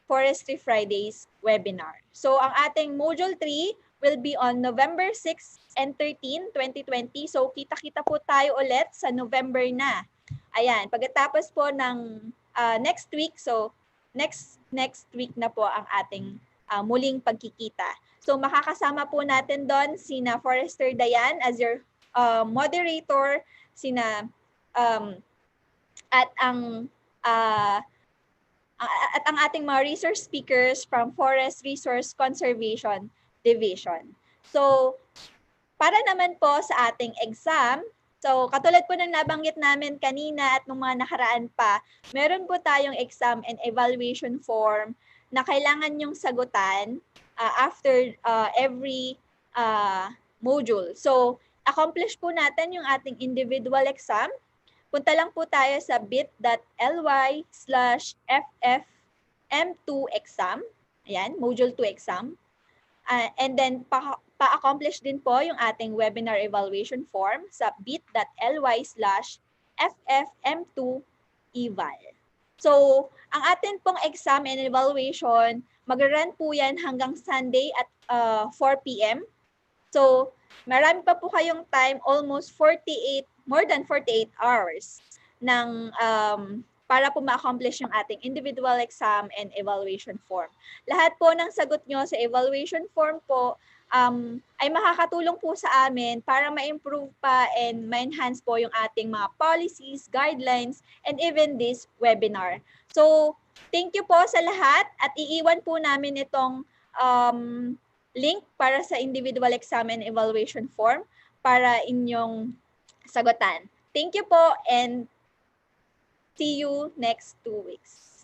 Forestry Fridays Webinar. So, ang ating Module 3 will be on November 6 and 13, 2020. So, kita-kita po tayo ulit sa November na. Ayan, pagkatapos po ng next week, so next week na po ang ating muling pagkikita. So makakasama po natin doon sina Forester Dayan as your moderator, at ang ating mga resource speakers from Forest Resource Conservation Division. So para naman po sa ating exam, so, katulad po ng nabanggit namin kanina at nung mga nakaraan pa, meron po tayong exam and evaluation form na kailangan nyong sagutan after every module. So, accomplish po natin yung ating individual exam. Punta lang po tayo sa bit.ly/ffm2exam. Ayan, module 2 exam. And then, pa-accomplish din po yung ating webinar evaluation form sa bit.ly/ffm2eval. So, ang atin pong exam and evaluation, mag-run po yan hanggang Sunday at 4 p.m. So, marami pa po kayong time, almost more than 48 hours ng para po ma-accomplish yung ating individual exam and evaluation form. Lahat po ng sagot nyo sa evaluation form po ay makakatulong po sa amin para ma-improve pa and ma-enhance po yung ating mga policies, guidelines, and even this webinar. So, thank you po sa lahat at iiwan po namin itong link para sa individual exam and evaluation form para inyong sagutan. Thank you po and see you next 2 weeks.